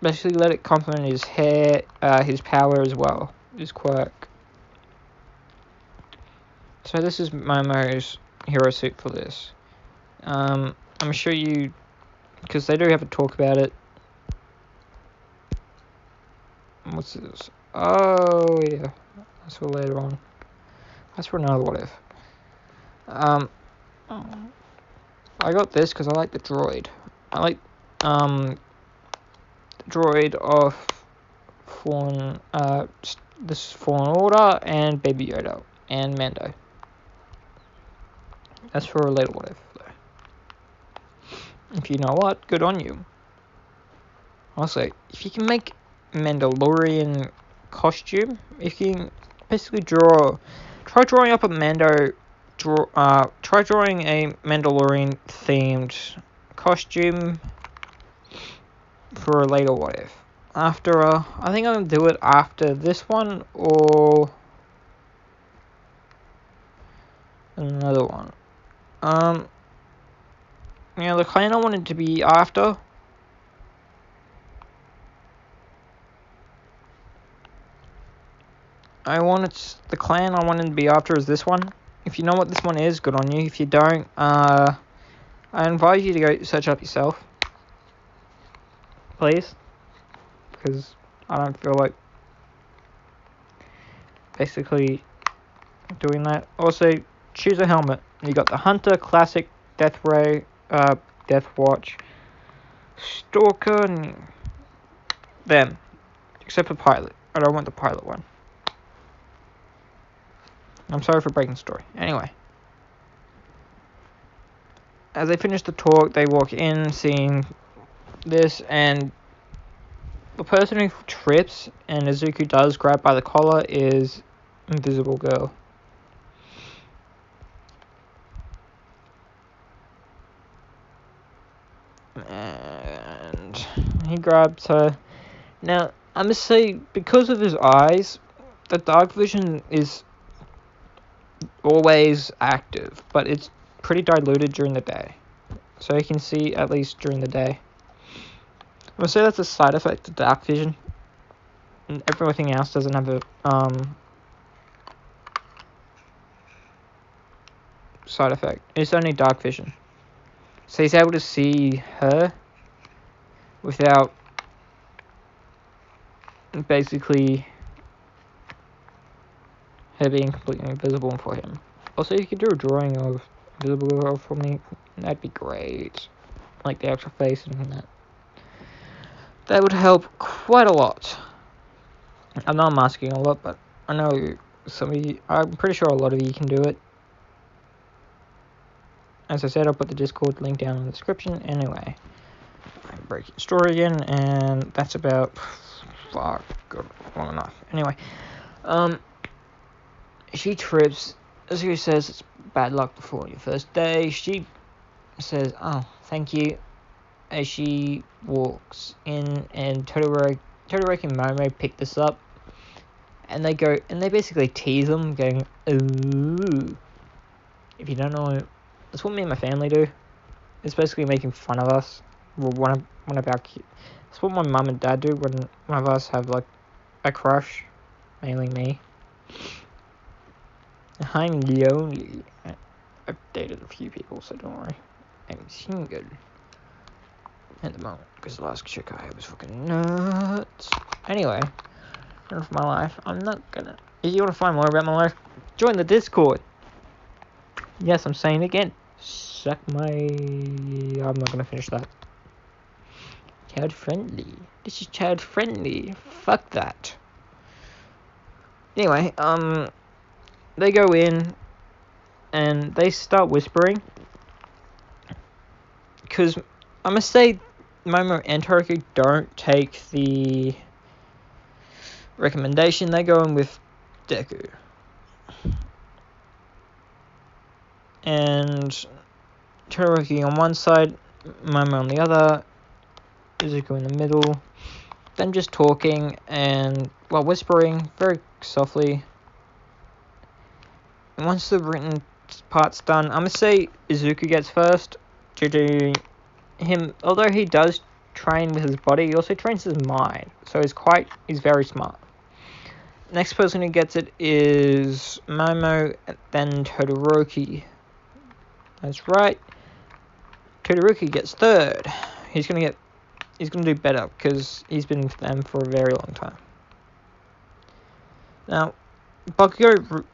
Basically, let it complement his hair, his power as well, his quirk. So this is Momo's hero suit for this. I'm sure you, because they do have a talk about it. What's this? Oh yeah, that's for later on. That's for another what if. I got this because I like the droid. I like the droid of Fallen this Fallen Order and Baby Yoda and Mando. That's for a later what if though. If you know what, good on you. Also, if you can make Mandalorian costume, if you can basically try drawing up a try drawing a Mandalorian themed costume for a later what if. I think I'm gonna do it after this one or another one. The clan I wanted to be after. The clan I wanted to be after is this one. If you know what this one is, good on you. If you don't, I invite you to go search up yourself, please, because I don't feel like basically doing that. Also, choose a helmet. You got the Hunter, Classic, Death Ray, Death Watch, Stalker, and them, except for Pilot. I don't want the Pilot one. I'm sorry for breaking the story. Anyway. As they finish the talk, they walk in, seeing this, and the person who trips and Izuku does grab by the collar is Invisible Girl. And he grabs her. Now, I must say, because of his eyes, the dark vision is always active, but it's pretty diluted during the day. So you can see at least during the day. I'm gonna say that's a side effect of dark vision. And everything else doesn't have a side effect. It's only dark vision. So he's able to see her without basically her being completely invisible for him. Also, you could do a drawing of Invisible Girl for me. That'd be great. Like the actual face and that. That would help quite a lot. I know I'm asking a lot, but I know some of you, I'm pretty sure a lot of you can do it. As I said, I'll put the Discord link down in the description. Anyway, I'm breaking the story again, and that's about good, long enough. Anyway, she trips. As he says, it's bad luck before your first day. She says, "Oh, thank you," as she walks in, and Todoroki and Momo pick this up, and they basically tease them, going, "Ooh." If you don't know, that's what me and my family do. It's basically making fun of us. Well, one of our kids. That's what my mum and dad do when one of us have like a crush, mainly me. I'm lonely. I've dated a few people, so don't worry. I'm single at the moment because the last chick I had was fucking nuts. Anyway, enough of my life. I'm not gonna. If you want to find more about my life, join the Discord. Yes, I'm saying it again. Suck my. I'm not gonna finish that. Child friendly. This is child friendly. Fuck that. Anyway, they go in and they start whispering. Because I must say, Momo and Todoroki don't take the recommendation. They go in with Deku. And Todoroki on one side, Momo on the other, Izuku in the middle. them just talking and, well, whispering very softly. And once the written part's done, I'm going to say Izuku gets first due to him, although he does train with his body, he also trains his mind, so he's very smart. Next person who gets it is Momo, then Todoroki. That's right. Todoroki gets third. He's gonna do better because he's been with them for a very long time. Now, Bakugo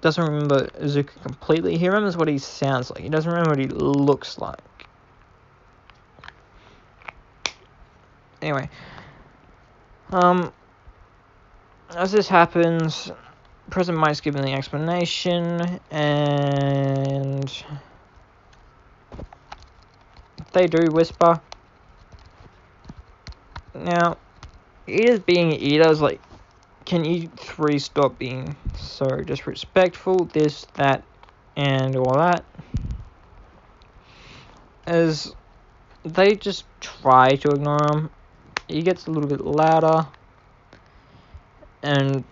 doesn't remember Izuku completely. He remembers what he sounds like. He doesn't remember what he looks like. Anyway, as this happens, President Mike's giving the explanation, and they do whisper. Now, Ida's being Ida's like, can you three stop being so disrespectful, this, that, and all that? As they just try to ignore him, he gets a little bit louder, and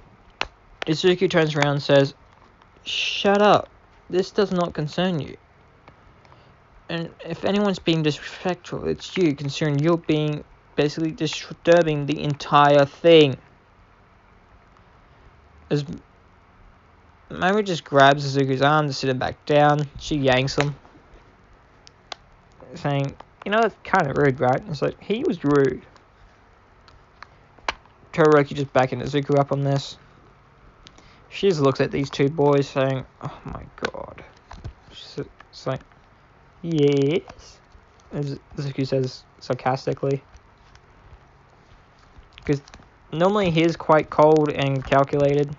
Izuku turns around and says, "Shut up, this does not concern you. And if anyone's being disrespectful, it's you, considering you're being basically disturbing the entire thing." As Mary just grabs Izuku's arm to sit him back down, she yanks him, saying, "You know, that's kind of rude, right?" And it's like, he was rude. Todoroki just backing Izuku up on this. She just looks at these two boys saying, "Oh my god." It's like, "Yes," as Izuku says sarcastically. Because normally he is quite cold and calculated,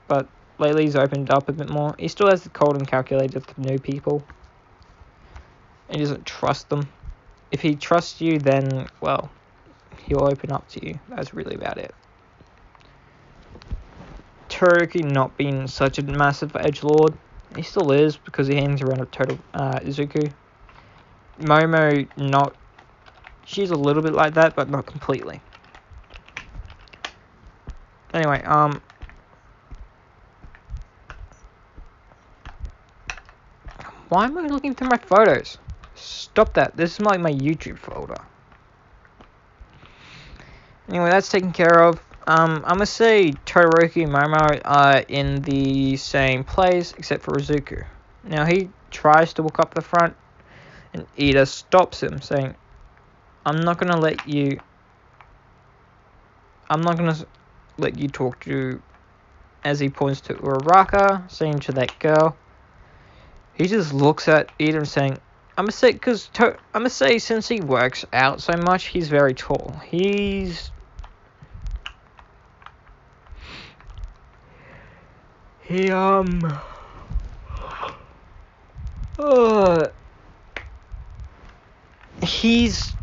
but lately he's opened up a bit more. He still has the cold and calculated with new people. He doesn't trust them. If he trusts you, then, well, he'll open up to you. That's really about it. Todoroki not being such a massive edgelord, he still is because he hangs around with Izuku. Momo not, she's a little bit like that, but not completely. Anyway, why am I looking through my photos? Stop that. This is my YouTube folder. Anyway, that's taken care of. I'm gonna say Todoroki and Momo are in the same place, except for Izuku. Now, he tries to walk up the front, and Ida stops him, saying, I'm not gonna let you talk to," as he points to Uraraka, saying to that girl. He just looks at Ida and saying, I'm gonna say since he works out so much, he's very tall. He's he's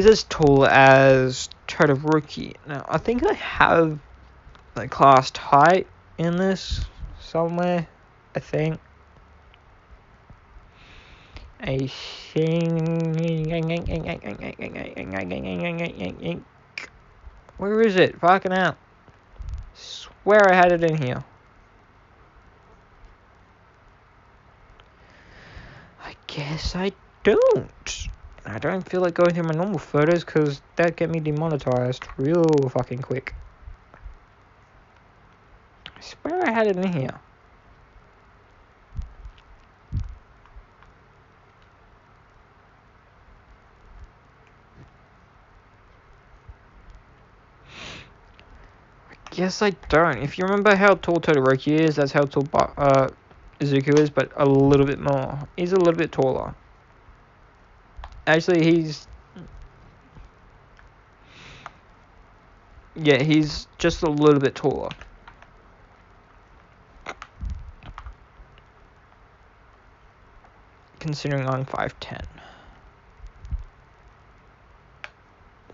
as tall as Todoroki. Now, I think I have the classed height in this somewhere. I think. Where is it? Fucking out. Swear I had it in here. I guess I don't. I don't feel like going through my normal photos because that get me demonetized real fucking quick. I swear I had it in here. I guess I don't. If you remember how tall Todoroki is, that's how tall Izuku is, but a little bit more. He's a little bit taller. Actually, he's just a little bit taller. Considering I'm 5'10".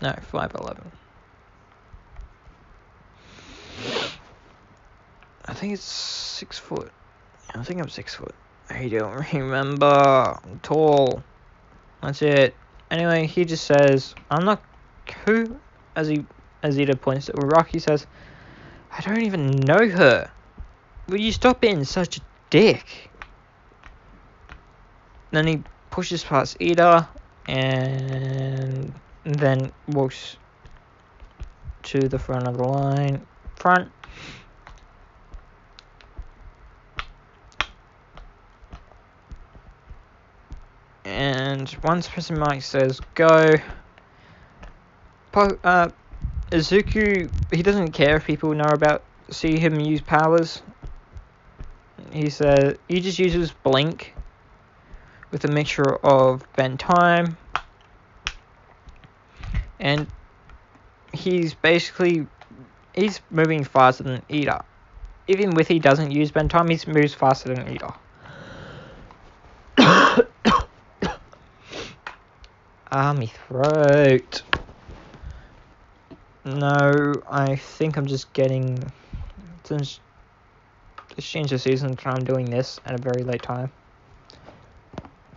No, 5'11". I think it's 6 foot. I think I'm 6 foot. I don't remember. I'm tall. That's it. Anyway, he just says, I'm not who? As Ida points at Rock, he says, I don't even know her. Will you stop being such a dick? Then he pushes past Ida and then walks to the front of the line. And once President Mike says go, Izuku, he doesn't care if people see him use powers. He says he just uses blink with a mixture of bend time, and he's moving faster than Ida. Even with he doesn't use bend time, he moves faster than Ida. My throat. No, I think I'm just getting... Since it's changed the season, I'm doing this at a very late time.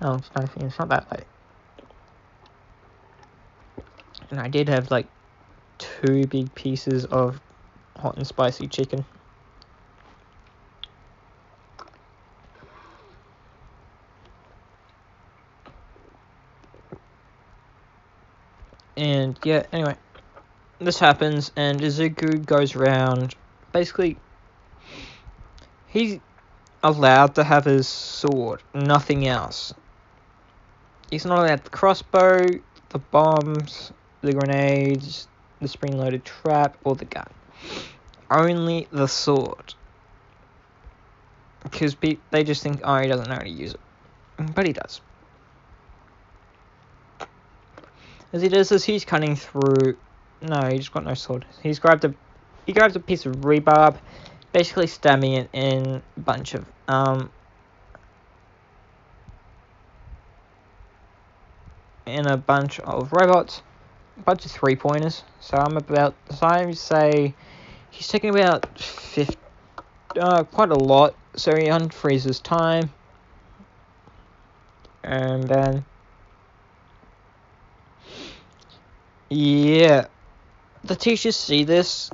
Oh, it's not that late. And I did have like 2 big pieces of hot and spicy chicken. And yeah, anyway, this happens, and Izuku goes around. Basically, he's allowed to have his sword, nothing else. He's not allowed the crossbow, the bombs, the grenades, the spring-loaded trap, or the gun. Only the sword. Because they just think, oh, he doesn't know how to use it. But he does. As he does this, he's cutting through... No, he just got no sword. He grabs a piece of rebarb, basically stabbing it in a bunch of... in a bunch of robots. A bunch of 3-pointers. So I say... He's taking about quite a lot. So he unfreezes time. And then... Yeah, the teachers see this,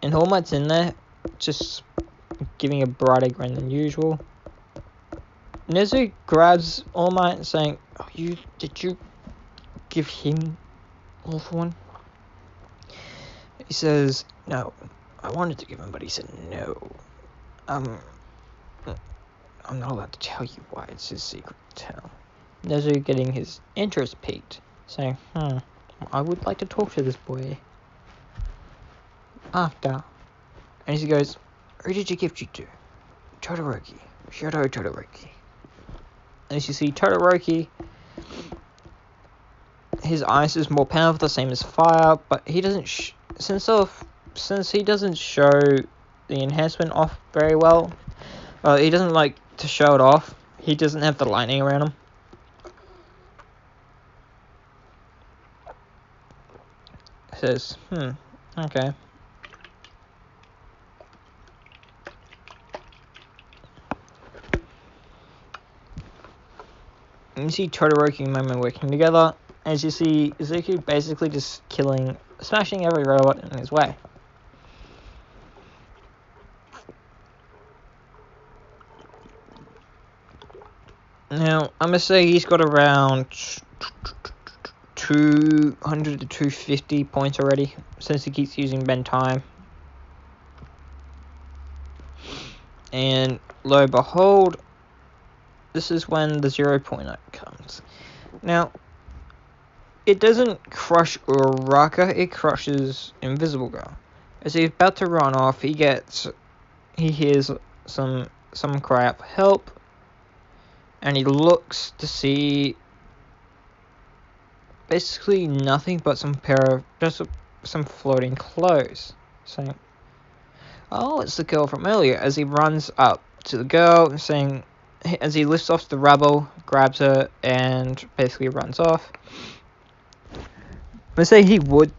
and All Might's in there, just giving a brighter grin than usual. Nezu grabs All Might, saying, "Oh, did you give him All for One?" He says, "No, I wanted to give him, but he said no. I'm not allowed to tell you why. It's his secret to tell." Nezu getting his interest piqued, saying, I would like to talk to this boy after. And he goes, who did you give you to? Todoroki. Shoto Todoroki. And as you see Todoroki, his ice is more powerful, the same as fire, but he doesn't since he doesn't show the enhancement off very well. He doesn't like to show it off. He doesn't have the lightning around him. Says, okay. And you see Todoroki and Momo working together. As you see Izuku basically just smashing every robot in his way. Now, I must say he's got around 200 to 250 points already, since he keeps using bend time. And lo and behold, this is when the 0-pointer comes. Now, it doesn't crush Uraraka, it crushes Invisible Girl. As he's about to run off, he hears some cry out for help, and he looks to see basically nothing but some floating clothes, saying, "Oh, it's the girl from earlier." As he runs up to the girl, saying, as he lifts off the rubble, grabs her, and basically runs off. I say he would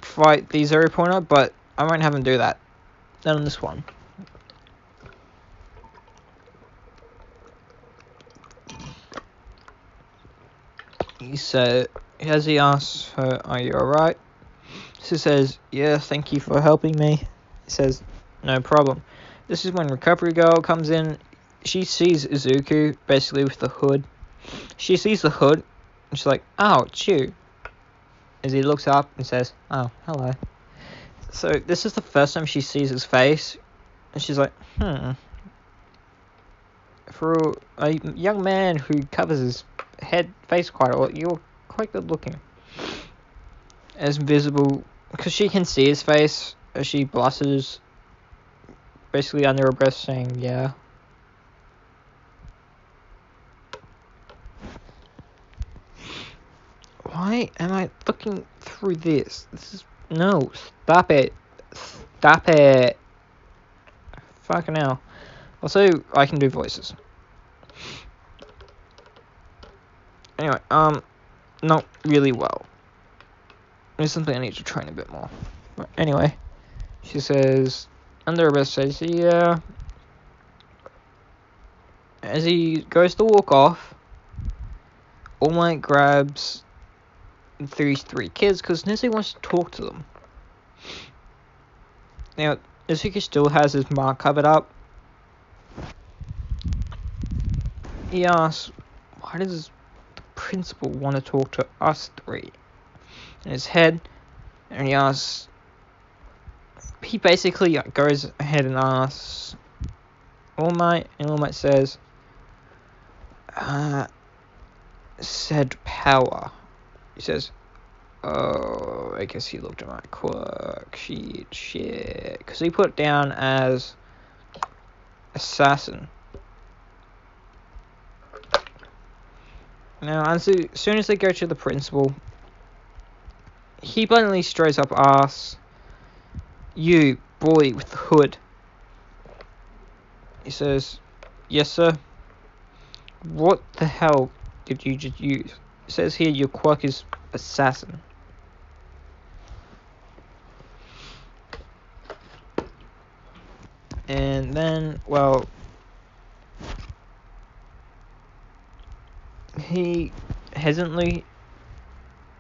fight the 0-pointer, but I won't have him do that. Not on this one. So as he asks her, "Are you alright?" She says, "Yeah, thank you for helping me." He says, "No problem." This is when Recovery Girl comes in. She sees Izuku, basically with the hood. She sees the hood, and she's like, "Oh, it's you." As he looks up and says, "Oh, hello." So this is the first time she sees his face, and she's like, For a young man who covers his face quite a lot, you're quite good looking." As visible, because she can see his face as she blushes, basically under her breath saying, "Yeah." Why am I looking through this? No, stop it. Stop it. Fucking hell. Also, I can do voices. Anyway, not really well. It's something I need to train a bit more. But anyway, she says, under her breath says, "Yeah." As he goes to walk off, All Might grabs these three kids because Nessie wants to talk to them. Now, Izuki still has his mark covered up. He asks, "Why does the principal want to talk to us three?" In his head, and he asks, he basically goes ahead and asks All Might, and All Might says, said power. He says, "Oh, I guess he looked at my quirk sheet, shit." Because he put it down as assassin. Now, as soon as they go to the principal, he blatantly straight up asks, "You, boy with the hood." He says, "Yes, sir." "What the hell did you just use?" It says here your quirk is assassin. And then, well, he hesitantly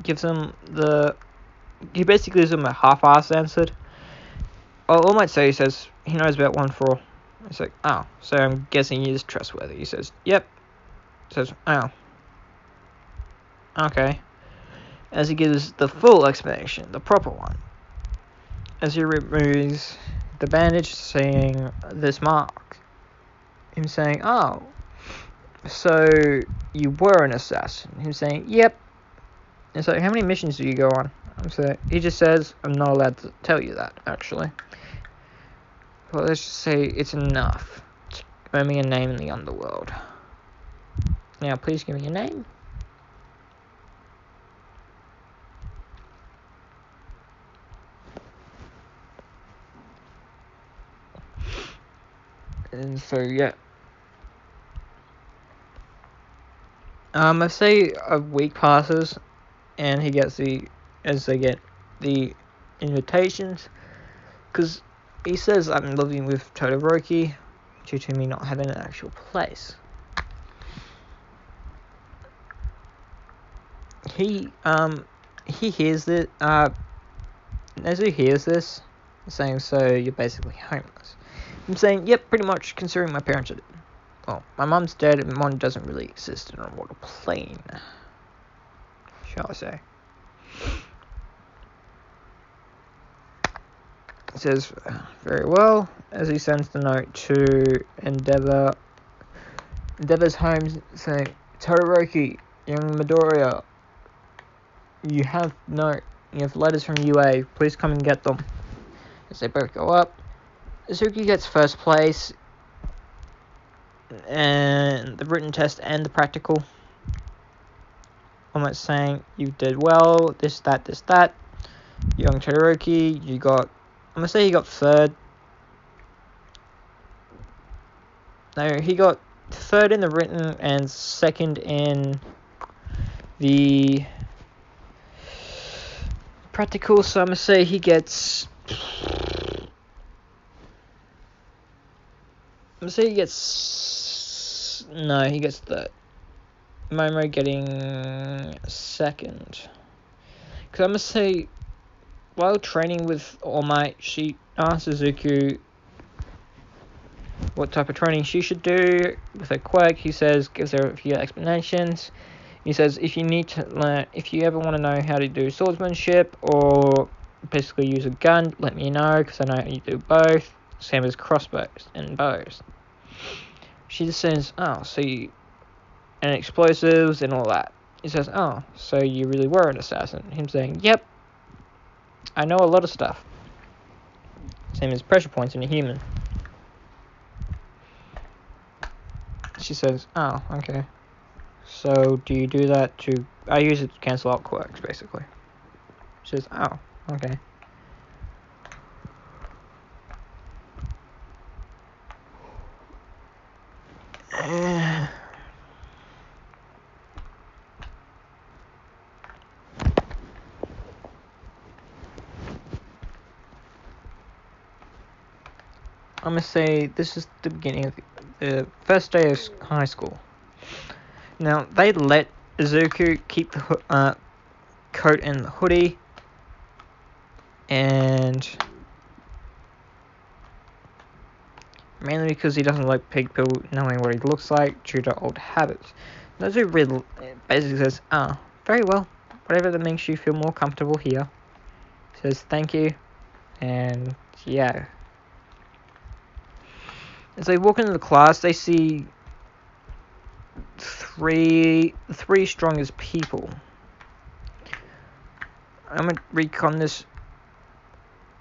gives him he basically gives him a half-assed answer. All might say, he says he knows about 1-4. He's like, "Oh, so I'm guessing he is trustworthy." He says, "Yep." He says, "Oh, okay." As he gives the full explanation, the proper one. As he removes the bandage, saying this mark. Him saying, "Oh, so you were an assassin." Him saying, "Yep." And so, "How many missions do you go on?" He just says, "I'm not allowed to tell you that, actually." Well, let's just say it's enough to earn me a name in the underworld. Now, please give me a name. And so, yeah. Let's say a week passes, and he gets as they get the invitations, because he says, "I'm living with Todoroki," due to me not having an actual place. He hears it, as he hears this, saying, "So you're basically homeless." I'm saying, "Yep, pretty much, considering my parents are dead. Well, my mom's dead, and mom doesn't really exist in a mortal plane, shall I say." He says, "Very well," as he sends the note to Endeavor's home, saying, "Todoroki, young Midoriya, you have letters from UA, please come and get them." As they both go up, Izuki gets first place, and the written test and the practical. I'm not saying you did well, this, that. Young Todoroki, I'm gonna say he got third. No, he got third in the written and second in the practical, so I'm gonna say he gets third. Momo getting second. Because I must say, while training with All Might, she asks Izuku what type of training she should do with her quirk. He says, gives her a few explanations. He says, if you ever want to know how to do swordsmanship or basically use a gun, let me know, because I know how you do both. Same as crossbows and bows. She just says, oh, so you, and explosives and all that. He says, oh, so you really were an assassin. Him saying, yep, I know a lot of stuff. Same as pressure points in a human. She says, oh, okay. So do you do that to... I use it to cancel out quirks, basically. She says, oh, okay. I'm gonna say this is the beginning of the first day of high school. Now, they let Izuku keep the coat and the hoodie, and mainly because he doesn't like people knowing what he looks like due to old habits. Izuku basically says, oh, very well, whatever that makes you feel more comfortable here. Says thank you, and yeah. As they walk into the class, they see the three strongest people. I'm gonna recon this.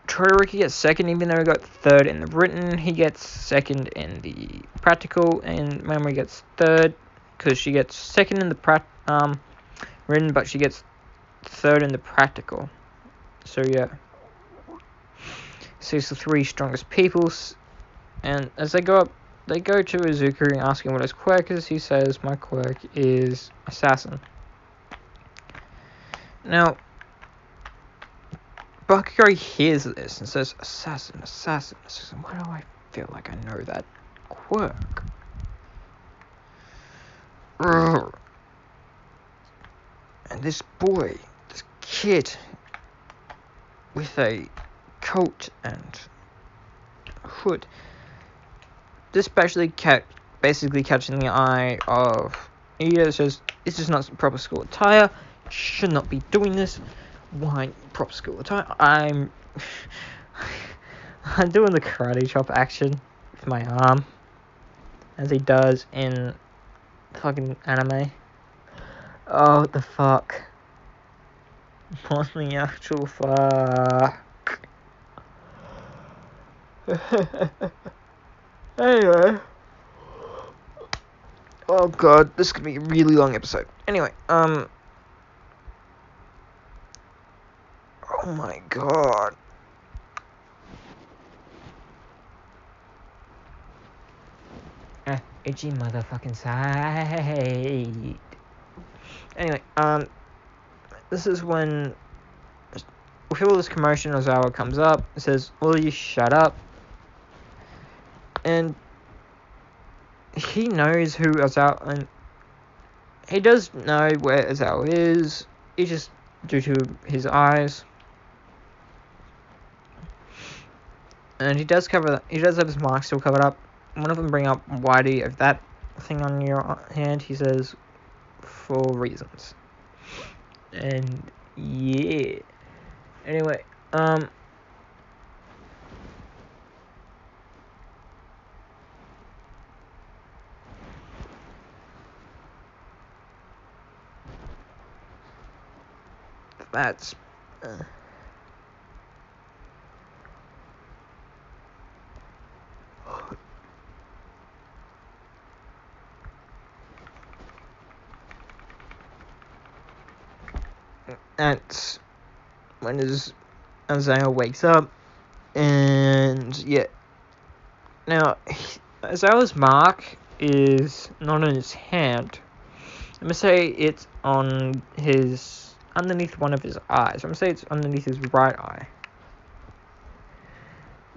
Todoroki gets second, even though he got third in the written. He gets second in the practical, and Memory gets third because she gets second in the written, but she gets third in the practical. So yeah. So it's the three strongest people, and as they go up, they go to Izuku and ask him what his quirk is. He says, my quirk is assassin. Now, Bakugo hears this and says, assassin. Why do I feel like I know that quirk? And this boy, this kid, with a coat and hood, this basically catching the eye of Ida. Says, this is not proper school attire, should not be doing this. Why proper school attire? I'm doing the karate chop action with my arm, as he does in fucking anime. Oh, what the fuck? What the actual fuck? Anyway. Oh god, this could be a really long episode. Anyway, oh my god. Itchy motherfucking side. Anyway, this is when, with all this commotion, Ozawa comes up and says, will you shut up? And he knows who Ozawa, and he does know where Ozawa is. He just, due to his eyes. And he does have his mark still covered up. One of them bring up, why do you have that thing on your hand? He says, for reasons. And yeah. Anyway, that's that's when Isaiah wakes up, and yeah. Now, Isaiah's mark is not on his hand. I'm gonna say it's on underneath one of his eyes. I'm gonna say it's underneath his right eye.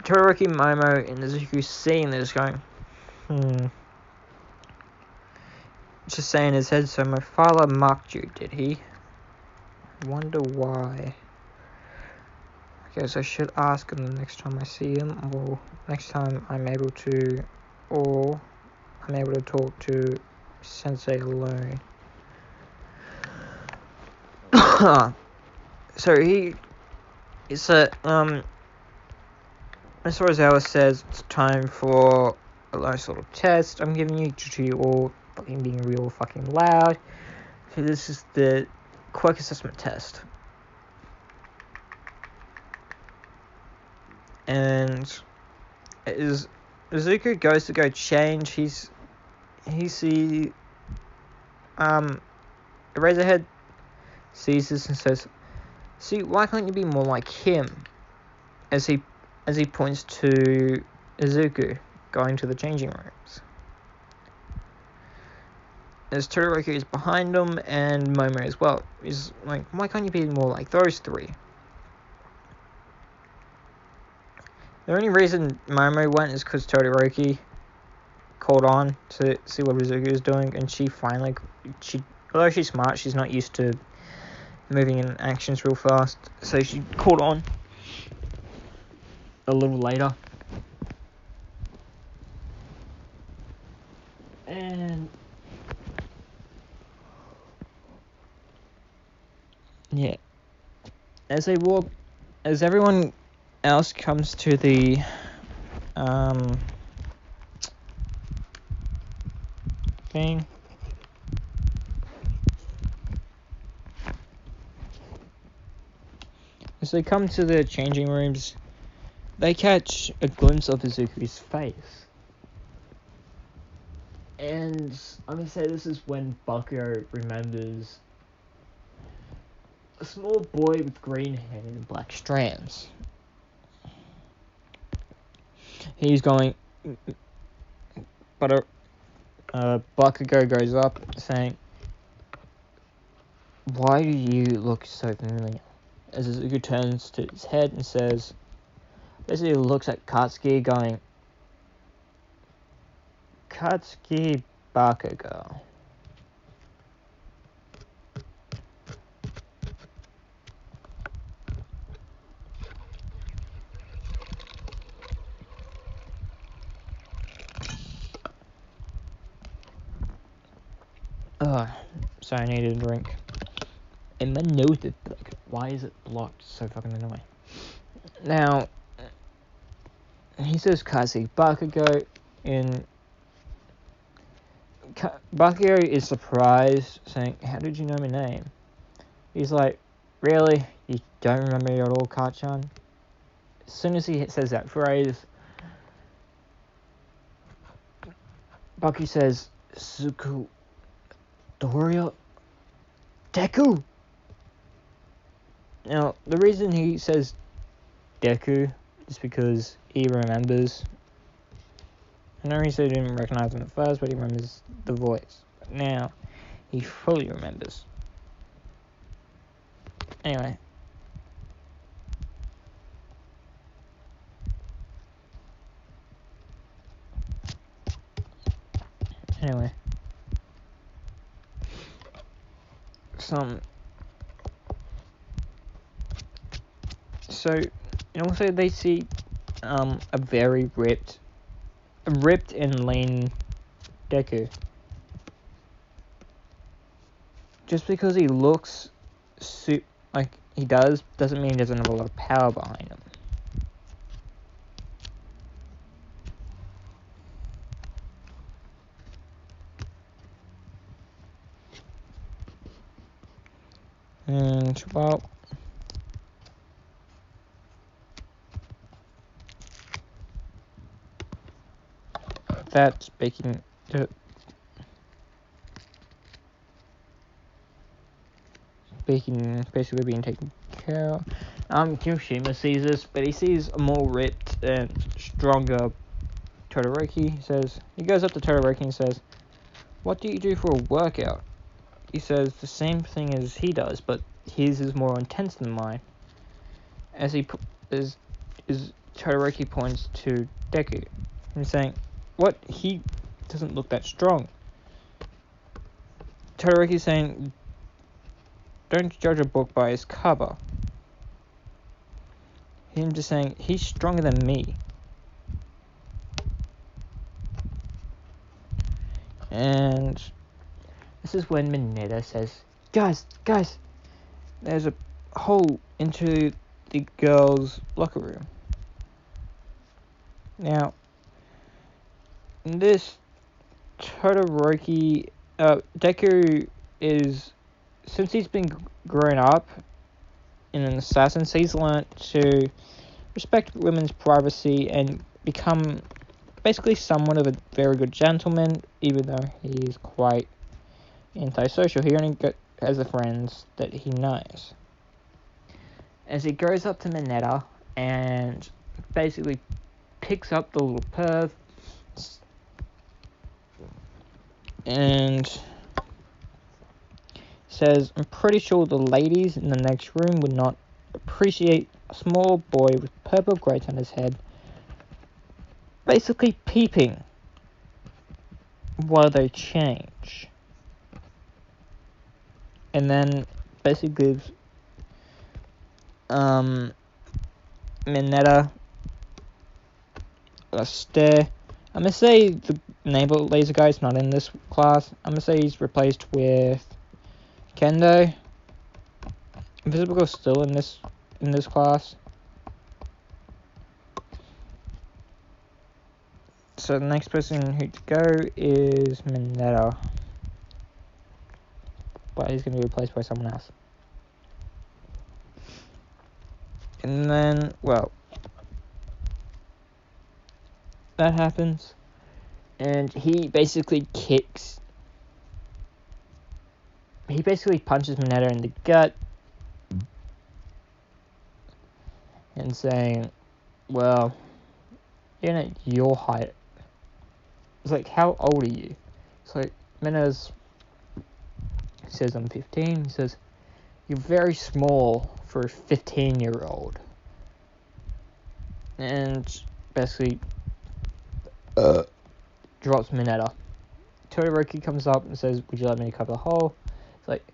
Todoroki, Momo, and Izuku seeing this going, just saying in his head, so my father mocked you, did he? I wonder why. I guess I should ask him the next time I see him, or next time I'm able to, or I'm able to talk to Sensei alone. So it's as far as Alice says, it's time for a nice little test I'm giving you to you all fucking being real fucking loud. So this is the quirk assessment test. And as Izuku goes to go change, he see Eraserhead sees this and says, "See, why can't you be more like him?" As he points to Izuku going to the changing rooms. As Todoroki is behind him and Momo as well. He's like, why can't you be more like those three? The only reason Momo went is because Todoroki called on to see what Izuku is doing, and although she's smart, she's not used to moving in actions real fast, so she called on a little later. And yeah, as everyone else comes to the thing, as they come to the changing rooms, they catch a glimpse of Izuku's face. And I'm gonna say this is when Bakugo remembers a small boy with green hair and black strands. He's going, but Bakugo goes up saying, "Why do you look so familiar?" As Izuku turns to his head and says, basically looks at Katsuki going, "Katsuki Bakugo." Sorry, I needed a drink. And my nose is like, why is it blocked? So fucking annoying. Now, he says Katsuki Bakugo, and Bakugo is surprised, saying, "How did you know my name?" He's like, "Really? You don't remember me at all, Kachan?" As soon as he says that phrase, Baku says, "Suku, Doria, Deku." Now, the reason he says Deku is because he remembers. I know he said he didn't recognize him at first, but he remembers the voice. But now, he fully remembers. Anyway. So, and also they see a very ripped and lean Deku. Just because he looks like he doesn't mean he doesn't have a lot of power behind him. And well, that's basically being taken care of. Kirishima sees this, but he sees a more ripped and stronger Todoroki. He goes up to Todoroki and says, "What do you do for a workout?" He says the same thing as he does, but his is more intense than mine. As Todoroki points to Deku, and saying, "What? He doesn't look that strong." Todoroki saying, don't judge a book by its cover. Him just saying, he's stronger than me. And this is when Mineta says, guys, there's a hole into the girls' locker room. Now, in this, Todoroki, Deku is, since he's been grown up in an assassin, he's learnt to respect women's privacy and become basically somewhat of a very good gentleman, even though he's quite antisocial. He only has the friends that he knows. As he goes up to Mineta and basically picks up the little perv and says, I'm pretty sure the ladies in the next room would not appreciate a small boy with purple grates on his head basically peeping while they change. And then basically gives Mineta a stare. I'm gonna say the naval laser guy's not in this class. I'm gonna say he's replaced with Kendo. Invisible Girl's still in this class. So the next person who to go is Mineta. But he's gonna be replaced by someone else. And then, well, that happens. And he basically punches Mineta in the gut. And saying, well, you're not your height. It's like, how old are you? It's like, Mineta says, I'm 15. He says, you're very small for a 15-year-old. And basically drops Mineta. Todoroki comes up and says, would you like me to cover the hole? It's like,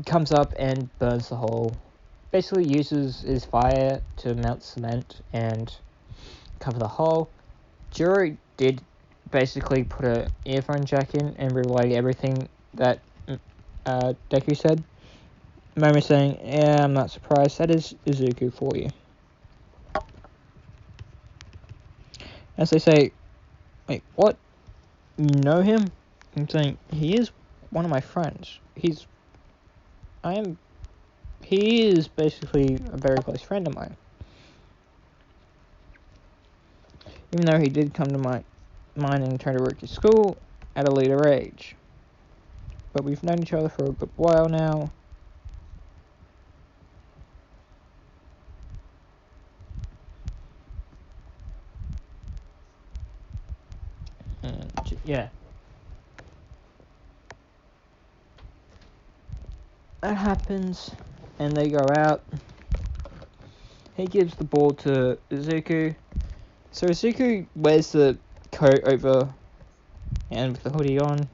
comes up and burns the hole. Basically uses his fire to melt cement and cover the hole. Jiro did basically put an earphone jack in and relay everything that Deku said. Momo saying, yeah, I'm not surprised. That is Izuku for you. As they say, wait, what? You know him? I'm saying, he is one of my friends. He is basically a very close friend of mine. Even though he did come to mine and Todoroki school at a later age. But we've known each other for a good while now. And yeah. That happens, and they go out. He gives the ball to Izuku. So Izuku wears the coat over and with the hoodie on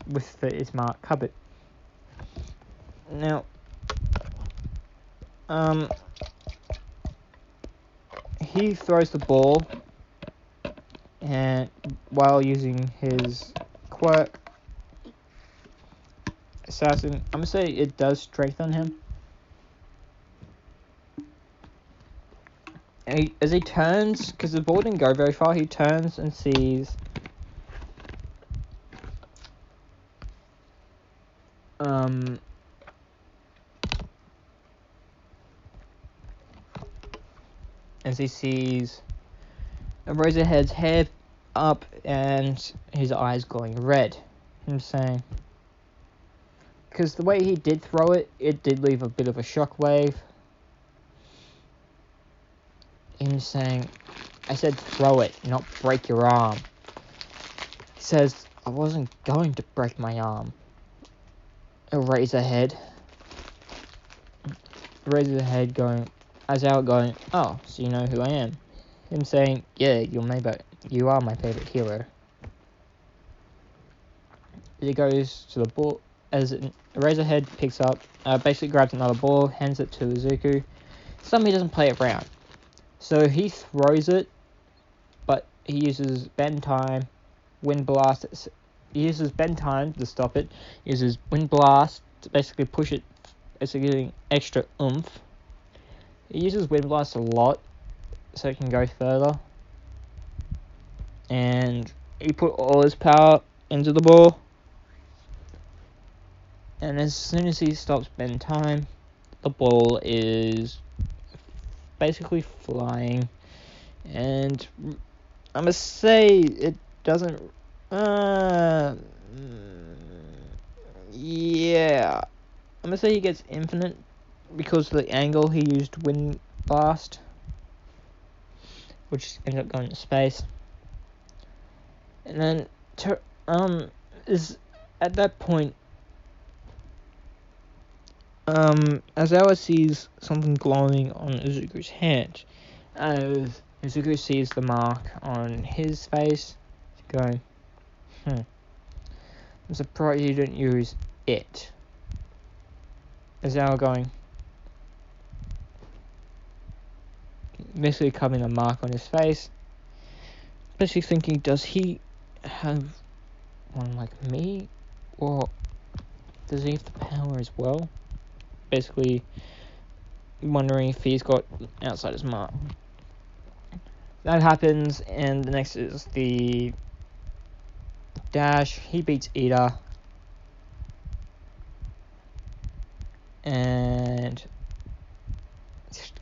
with the Ismark cupboard. Now, he throws the ball and while using his quirk assassin, I'm gonna say it does strengthen him. And as he turns, because the ball didn't go very far, he turns and sees Razorhead's head up and his eyes glowing red. I'm saying, because the way he did throw it, it did leave a bit of a shockwave. Him saying, I said throw it, not break your arm. He says, I wasn't going to break my arm. Razorhead going, as out going, oh, so you know who I am. Him saying, yeah, you are my favorite hero. He goes to the ball as Razorhead picks up, basically grabs another ball, hands it to Izuku. He doesn't play it around, so he throws it, but he uses bend time, wind blast. He uses bend time to stop it. He uses wind blast to basically push it, basically getting extra oomph. He uses wind blast a lot, so it can go further. And he put all his power into the ball. And as soon as he stops bend time, the ball is basically flying. And I must say, it doesn't. Yeah. I'm gonna say he gets infinite because of the angle he used wind blast, which ended up going to space. And then is at that point Azawa sees something glowing on Izuku's hand. As Izuku sees the mark on his face, he's going, I'm surprised you didn't use it. Azawa going, basically covering the mark on his face, basically thinking, does he have one like me, or does he have the power as well? Basically wondering if he's got Outsider's mark. That happens, and the next is the dash. He beats Ida, and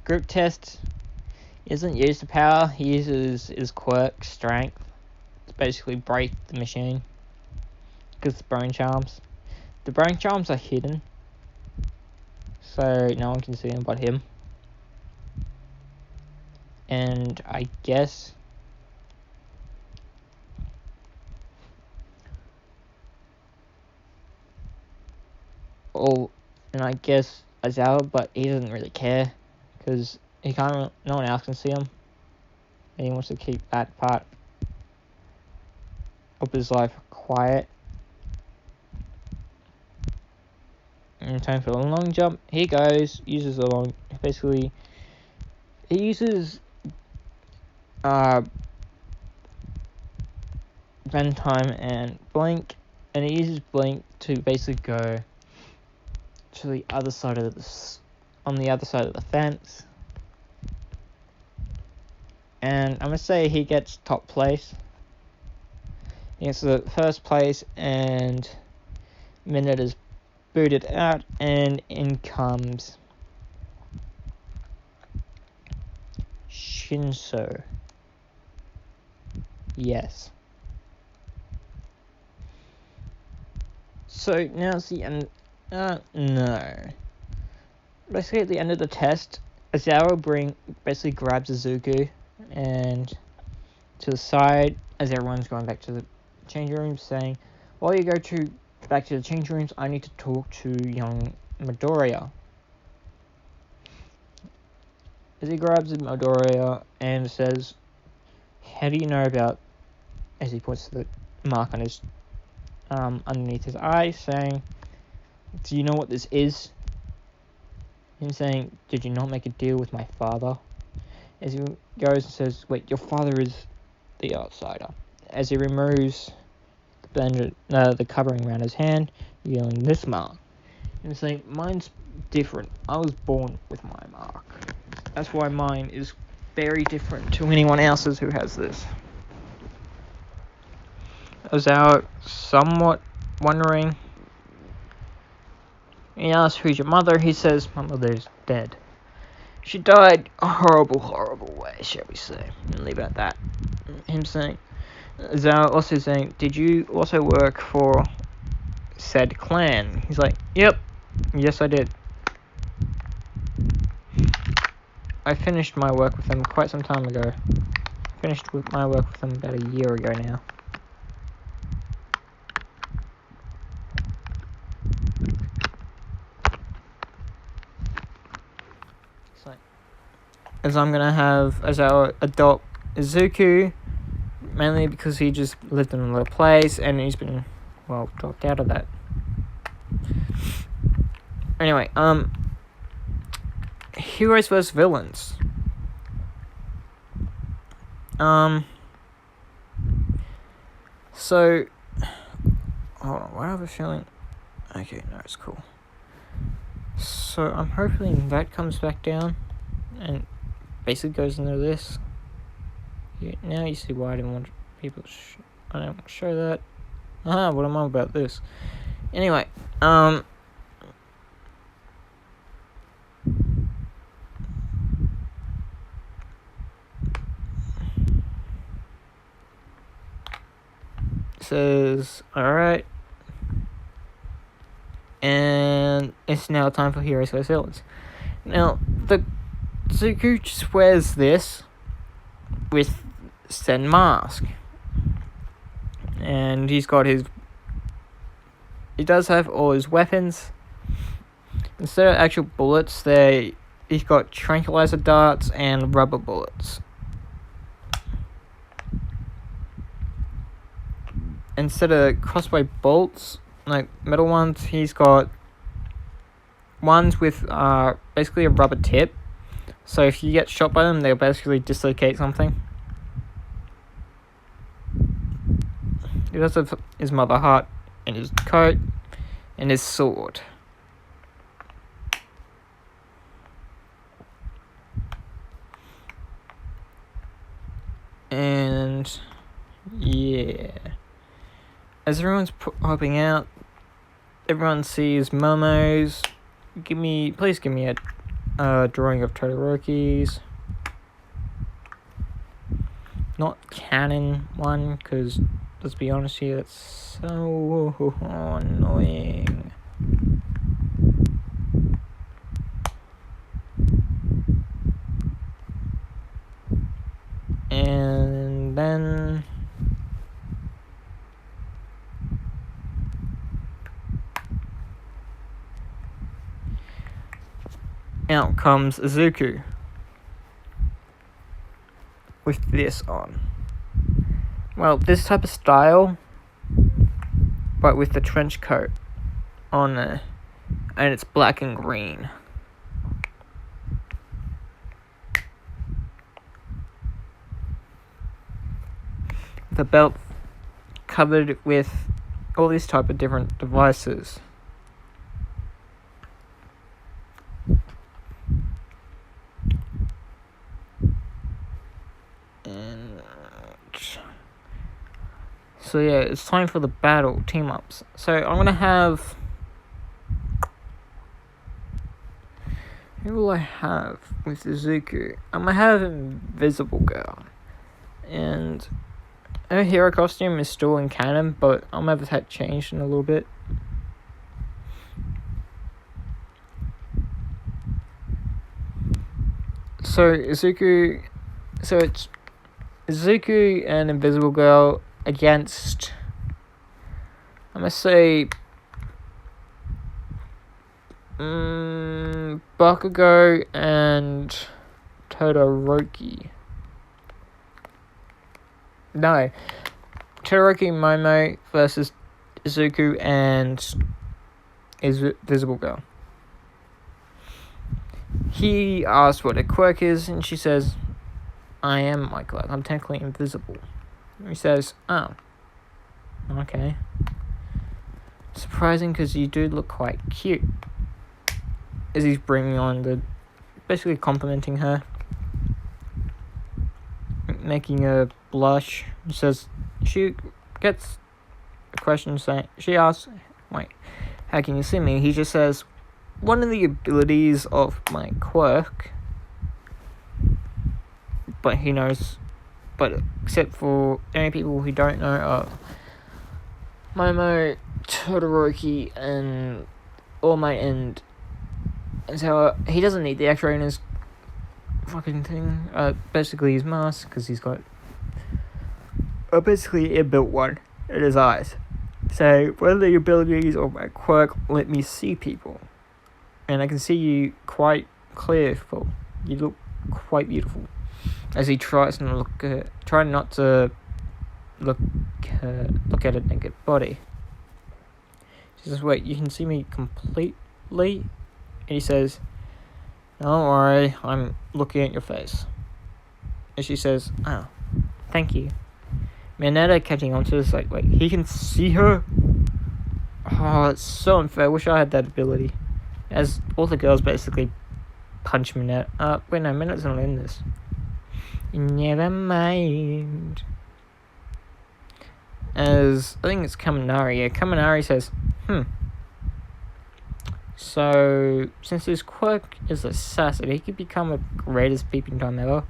group test. He doesn't use the power. He uses his quirk, strength, to basically break the machine. Because the brain charms. The brain charms are hidden, so no one can see them but him. And I guess Aizawa, but he doesn't really care because he can't. No one else can see him, and he wants to keep that part of his life quiet. And time for a long jump. He goes, uses a long. Basically, he uses bend time and blink, and he uses blink to basically go to the other side of on the other side of the fence. And I'm gonna say he gets top place. He gets the first place, and Minute is booted out, and in comes Shinso. Yes. So now it's the end. No. Basically, at the end of the test, Aizawa basically grabs Izuku and to the side as everyone's going back to the change rooms, saying, while you go back to the change rooms, I need to talk to young Midoriya. As he grabs Midoriya and says, how do you know about, as he puts the mark on his underneath his eye, saying, do you know what this is? Him saying, did you not make a deal with my father? As he goes and says, wait, your father is the outsider. As he removes the covering around his hand, revealing this mark. And saying, mine's different. I was born with my mark. That's why mine is very different to anyone else's who has this. Aizawa somewhat wondering. He asks, who's your mother? He says, my mother's dead. She died a horrible, horrible way, shall we say. And leave it at that. Him saying, Aizawa also saying, did you also work for said clan? He's like, yep, yes I did. I finished my work with them quite some time ago. Finished with my work with them about a year ago now. As I'm gonna have Aizawa adopt Izuku, mainly because he just lived in another place and he's been well, dropped out of that. Anyway, heroes versus villains. So, hold on, what I have a feeling. Okay, no, it's cool. So I'm hoping that comes back down, and basically goes into this. Now you see why I didn't want people. I don't want to show that. What am I about this? Anyway, says, alright. And it's now time for Heroes vs. Villains. Now, the Deku just wears this with said mask. And he's got his... He does have all his weapons. Instead of actual bullets, he's got tranquilizer darts and rubber bullets. Instead of crossbow bolts, like metal ones, he's got ones with basically a rubber tip. So if you get shot by them, they'll basically dislocate something. He does have his mother heart in his coat and his sword. And yeah, as everyone's popping out, everyone sees Momo's. Please give me a drawing of Todoroki's. Not canon one, because let's be honest here, that's so annoying. And then out comes Izuku with this on. Well, this type of style, but with the trench coat on there, and it's black and green. The belt covered with all these type of different devices. And so yeah, it's time for the battle team ups. So I'm gonna have, who will I have with Izuku? I'm gonna have Invisible Girl, and her hero costume is still in canon, but I'm gonna have that changed in a little bit. So it's Izuku and Invisible Girl against, I'm gonna say, Bakugo and Todoroki. No, Todoroki Momo versus Izuku and Invisible Girl. He asks what a quirk is, and she says, I am my quirk, I'm technically invisible. He says, oh, okay. Surprising, because you do look quite cute. As he's bringing on basically complimenting her, making her blush. He says, she gets a question saying, she asks, wait, how can you see me? He just says, one of the abilities of my quirk, but he knows, but except for any people who don't know, are Momo, Todoroki, and All Might, and so he doesn't need the X-ray in his fucking thing, basically his mask, because he's got basically a built one in his eyes. So one of the abilities of my quirk let me see people, and I can see you quite clear. You look quite beautiful. As he tries not to look at a naked body. She says, wait, you can see me completely? And he says, don't worry, I'm looking at your face. And she says, oh, thank you. Mineta catching on to this, like, wait, he can see her? Oh, it's so unfair. I wish I had that ability. As all the girls basically punch Mineta. Wait, no, Mineta's not in this. Never mind. As, I think it's Kaminari. Yeah, Kaminari says, so, since his quirk is assassin, he could become the greatest peeping Tom ever.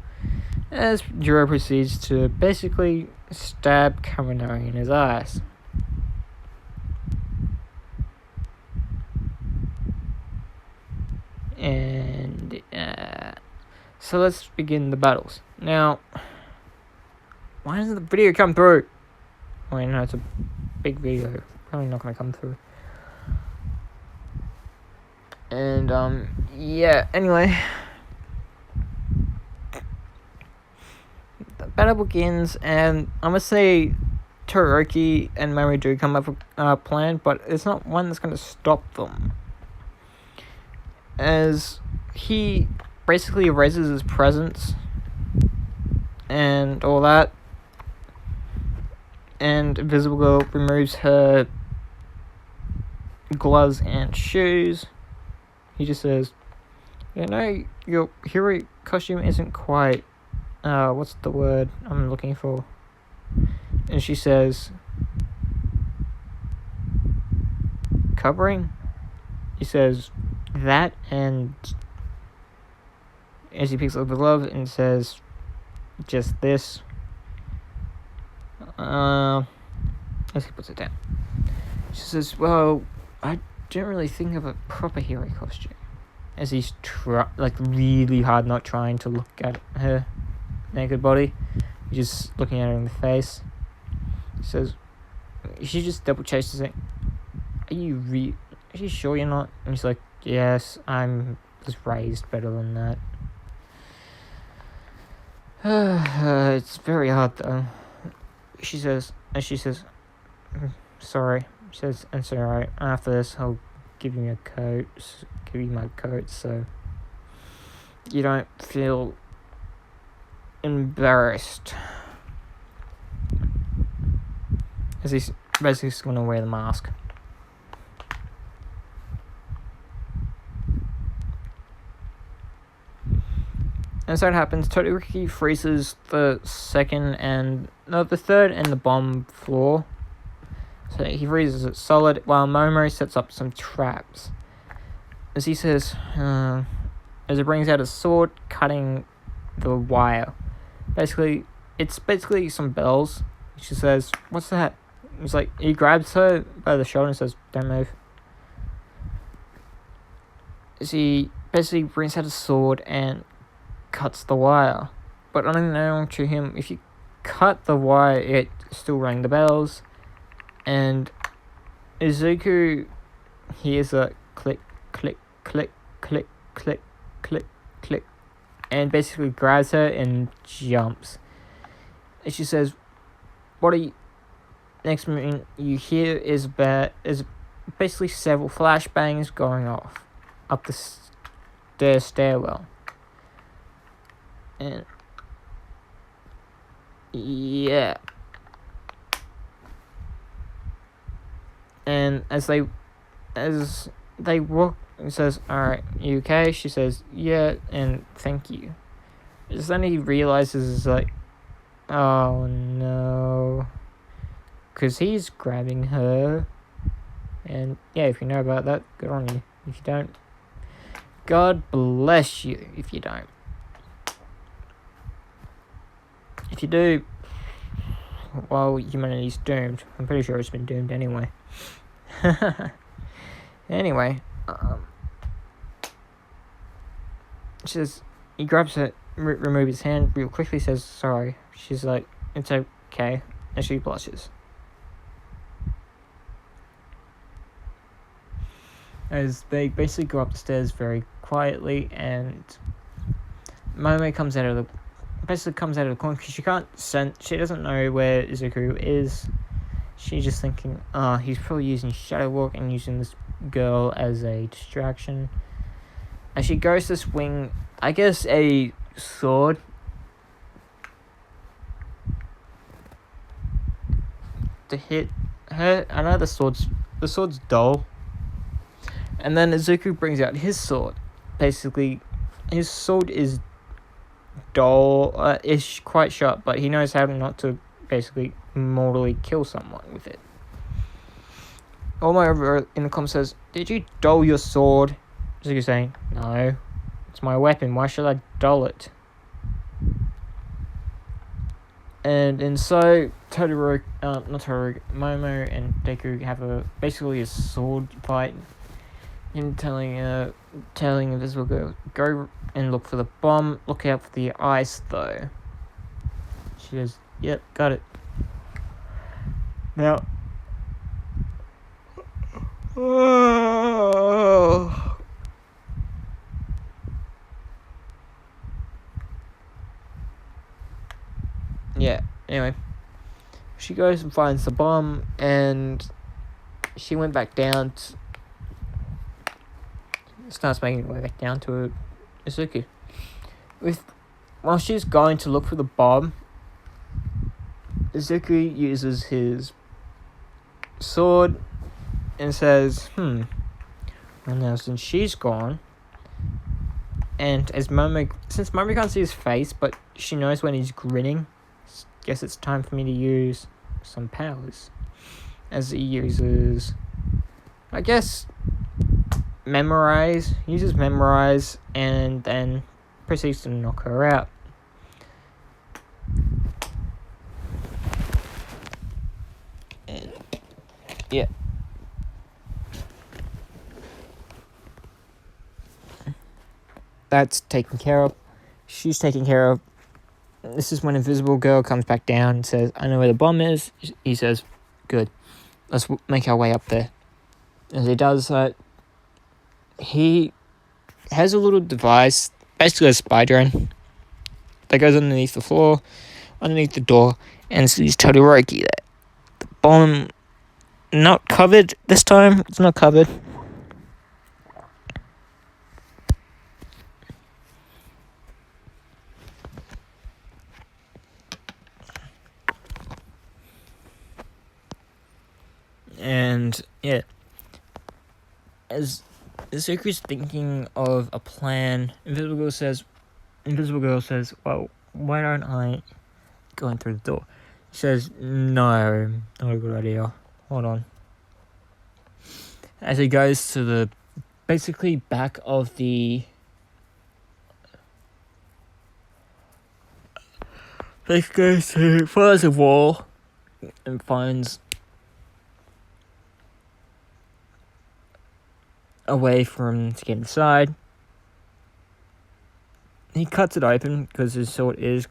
As Jiro proceeds to basically stab Kaminari in his eyes. And, so let's begin the battles. Now, why doesn't the video come through? Wait, no, it's a big video. Probably not going to come through. And, yeah, anyway. The battle begins, and I'm going to say Todoroki and Mary do come up with a plan, but it's not one that's going to stop them. As he basically erases his presence and all that, and Invisible Girl removes her gloves and shoes. He just says, you know, your hero costume isn't quite, what's the word I'm looking for? And she says, covering? He says, that, and as he picks up the glove and says, just this. As he puts it down. She says, well, I don't really think of a proper hero costume. As he's really hard not trying to look at her naked body. He's just looking at her in the face. He says, she just double chases it. Are you sure you're not? And he's like, yes, I'm just raised better than that. It's very hard though. She says, sorry. She says, it's alright. After this, I'll give you my coat, so you don't feel embarrassed. As he's basically just going to wear the mask. And so it happens, Todoroki freezes the third and the bomb floor. So he freezes it solid, while Momori sets up some traps. As he says, as he brings out his sword, cutting the wire. It's basically some bells. She says, what's that? He's like, he grabs her by the shoulder and says, don't move. As he basically brings out his sword and cuts the wire, but unknown to him, if you cut the wire, it still rang the bells, and Izuku hears a click, click, click, click, click, click, click, and basically grabs her and jumps. And she says, what are you... Next moment you hear is basically several flashbangs going off up the stairwell. And yeah, and as they walk, he says, alright, you okay? She says, yeah, and thank you. Just then he realizes, like, oh no, because he's grabbing her. And yeah, if you know about that, good on you. If you don't, God bless you if you don't. If you do, well, humanity's doomed. I'm pretty sure it's been doomed anyway. Anyway, she says, he grabs her, removes his hand real quickly, says, sorry. She's like, it's okay. And she blushes. As they basically go up the stairs very quietly, and Momo comes out of the corner because she doesn't know where Izuku is, She's just thinking, he's probably using Shadow Walk and using this girl as a distraction. And she goes to swing, I guess, a sword. To hit her. I know the sword's dull. And then Izuku brings out his sword. Basically, his sword is dull, is quite sharp, but he knows how not to basically mortally kill someone with it. All my over in the comments says, "Did you dull your sword?" Izuku saying, "No, it's my weapon. Why should I dull it?" And so Momo and Deku have basically a sword fight. Him telling Invisible Girl, "Go and look for the bomb. Look out for the ice, though." She goes, "Yep, got it." Now, yeah. Anyway, she goes and finds the bomb, and she went back down. Starts making her way back down to Izuku. While she's going to look for the bomb, Izuku uses his sword and says, well, now since she's gone, and since Momo can't see his face, but she knows when he's grinning, guess it's time for me to use some powers. As he uses, I guess, uses memorize, and then proceeds to knock her out. And, yeah. That's taken care of. She's taken care of. This is when Invisible Girl comes back down and says, "I know where the bomb is." He says, "Good. Let's make our way up there." As he does that, he has a little device, basically a spy drone, that goes underneath the floor, underneath the door, and sees Todoroki there. The bomb, not covered this time. It's not covered. And yeah, as Izuku's thinking of a plan, Invisible Girl says, "Well, why don't I go in through the door?" He says, "No, not a good idea. Hold on." As he goes to the basically back of the follows a wall and finds a way for him to get inside. He cuts it open because his sword is,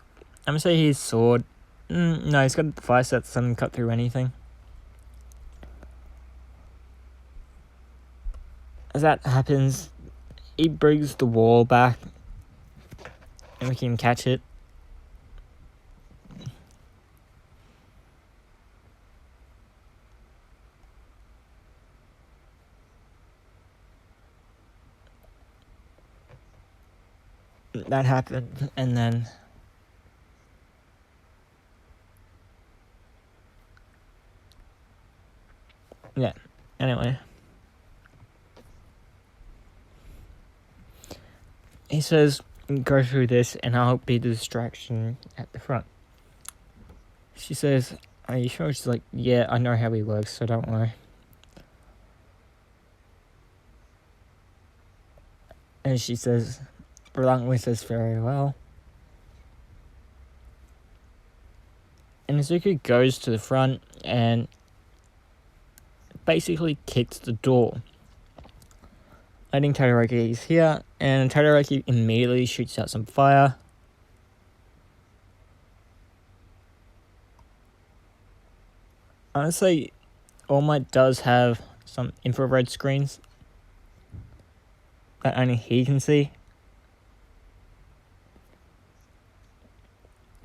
I'm gonna say his sword. No, he's got a device that doesn't cut through anything. As that happens, he brings the wall back and we can catch it. That happened, and then yeah, anyway, he says, "Go through this and I'll be the distraction at the front." She says, "Are you sure?" She's like, "Yeah, I know how he works, so don't worry." And she says, reluctantly says, "Very well." And Izuku goes to the front and basically kicks the door, letting Todoroki here, and Todoroki immediately shoots out some fire. Honestly, All Might does have some infrared screens that only he can see,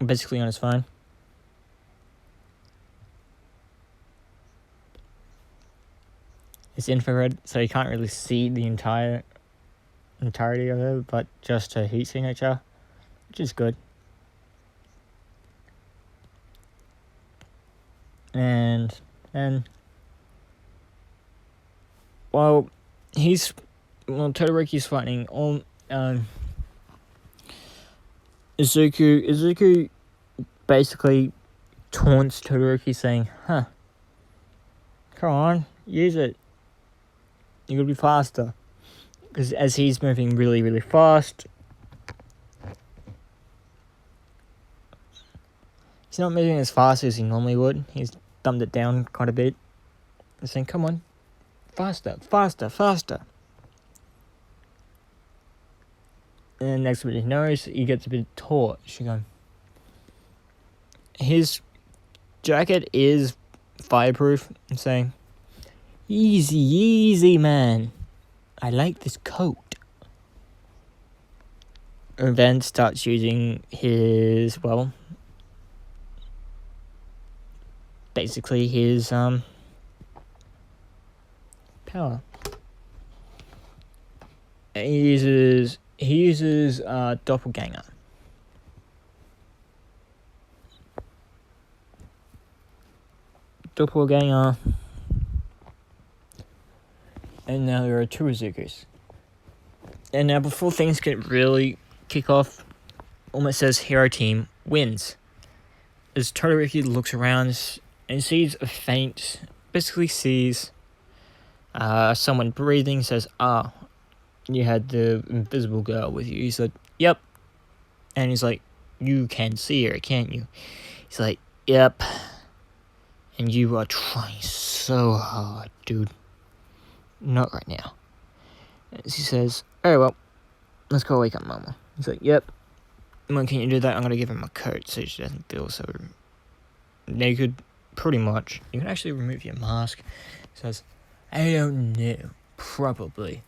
basically on his phone. It's infrared, so you can't really see the entirety of it, but just her heat signature, which is good. And Todoroki's fighting all Izuku basically taunts Todoroki, saying, "Huh, come on, use it. You gotta be faster." Because as he's moving really, really fast, he's not moving as fast as he normally would. He's dumbed it down quite a bit. He's saying, "Come on, faster, faster, faster." And next minute he knows, he gets a bit torched. His jacket is fireproof. I'm saying, "Easy, easy, man. I like this coat." And then starts using his, basically his power. He uses doppelganger. Doppelganger. And now there are two Izukus. And now before things can really kick off, almost says hero team wins. As Todoroki looks around and sees basically sees someone breathing, says, you had the invisible girl with you. He's like, "Yep." And he's like, "You can see her, can't you?" He's like, "Yep. And you are trying so hard, dude. Not right now." And she says, "Oh, well, let's go wake up Mama." He's like, "Yep. When can you do that? I'm going to give her my coat so she doesn't feel so naked." Pretty much. You can actually remove your mask. He says, "I don't know. Probably."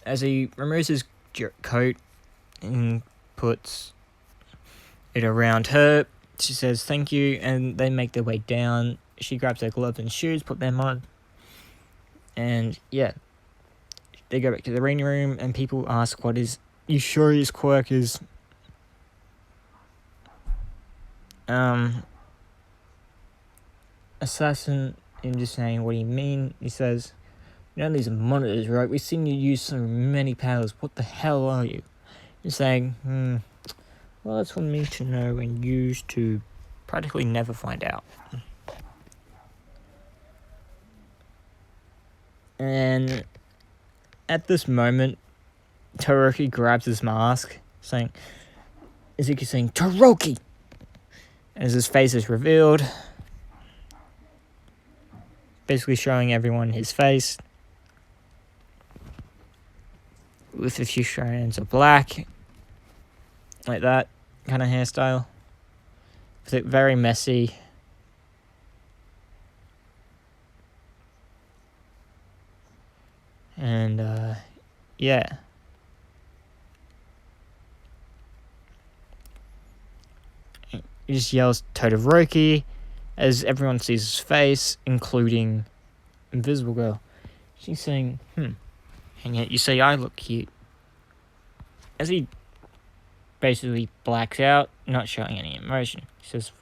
As he removes his coat and puts it around her, she says thank you, and they make their way down. She grabs their gloves and shoes, put them on, and yeah, they go back to the reading room, and people ask, "You sure his quirk is assassin?" And just saying, "What do you mean?" He says, "You know these monitors, right? We've seen you use so many powers. What the hell are you?" He's saying, well, that's for me to know and use to practically never find out. And at this moment, Todoroki grabs his mask, saying, Izuku saying, "Todoroki!" As his face is revealed, basically showing everyone his face, with a few strands of black, like that kind of hairstyle. With it very messy. And, yeah. He just yells Todoroki as everyone sees his face, including Invisible Girl. She's saying, and yet you say I look cute. As he basically blacks out, not showing any emotion. He says,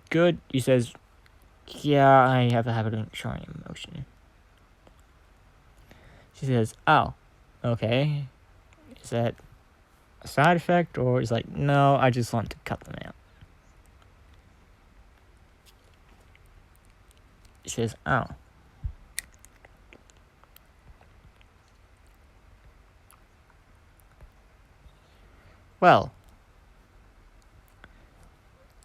"Good." He says, "Yeah, I have a habit of showing emotion." She says, "Oh, okay. Is that a side effect?" Or he's like, "No, I just want to cut them out." She says, "Oh." Well,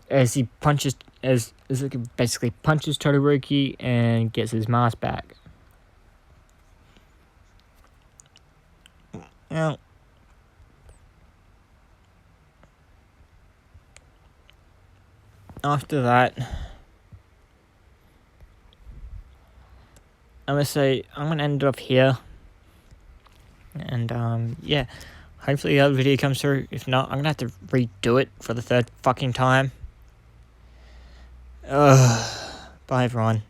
as Izuku basically punches Todoroki and gets his mask back. Now, after that, I'm gonna end it off here. And, yeah. Hopefully the other video comes through. If not, I'm gonna have to redo it for the third fucking time. Bye everyone.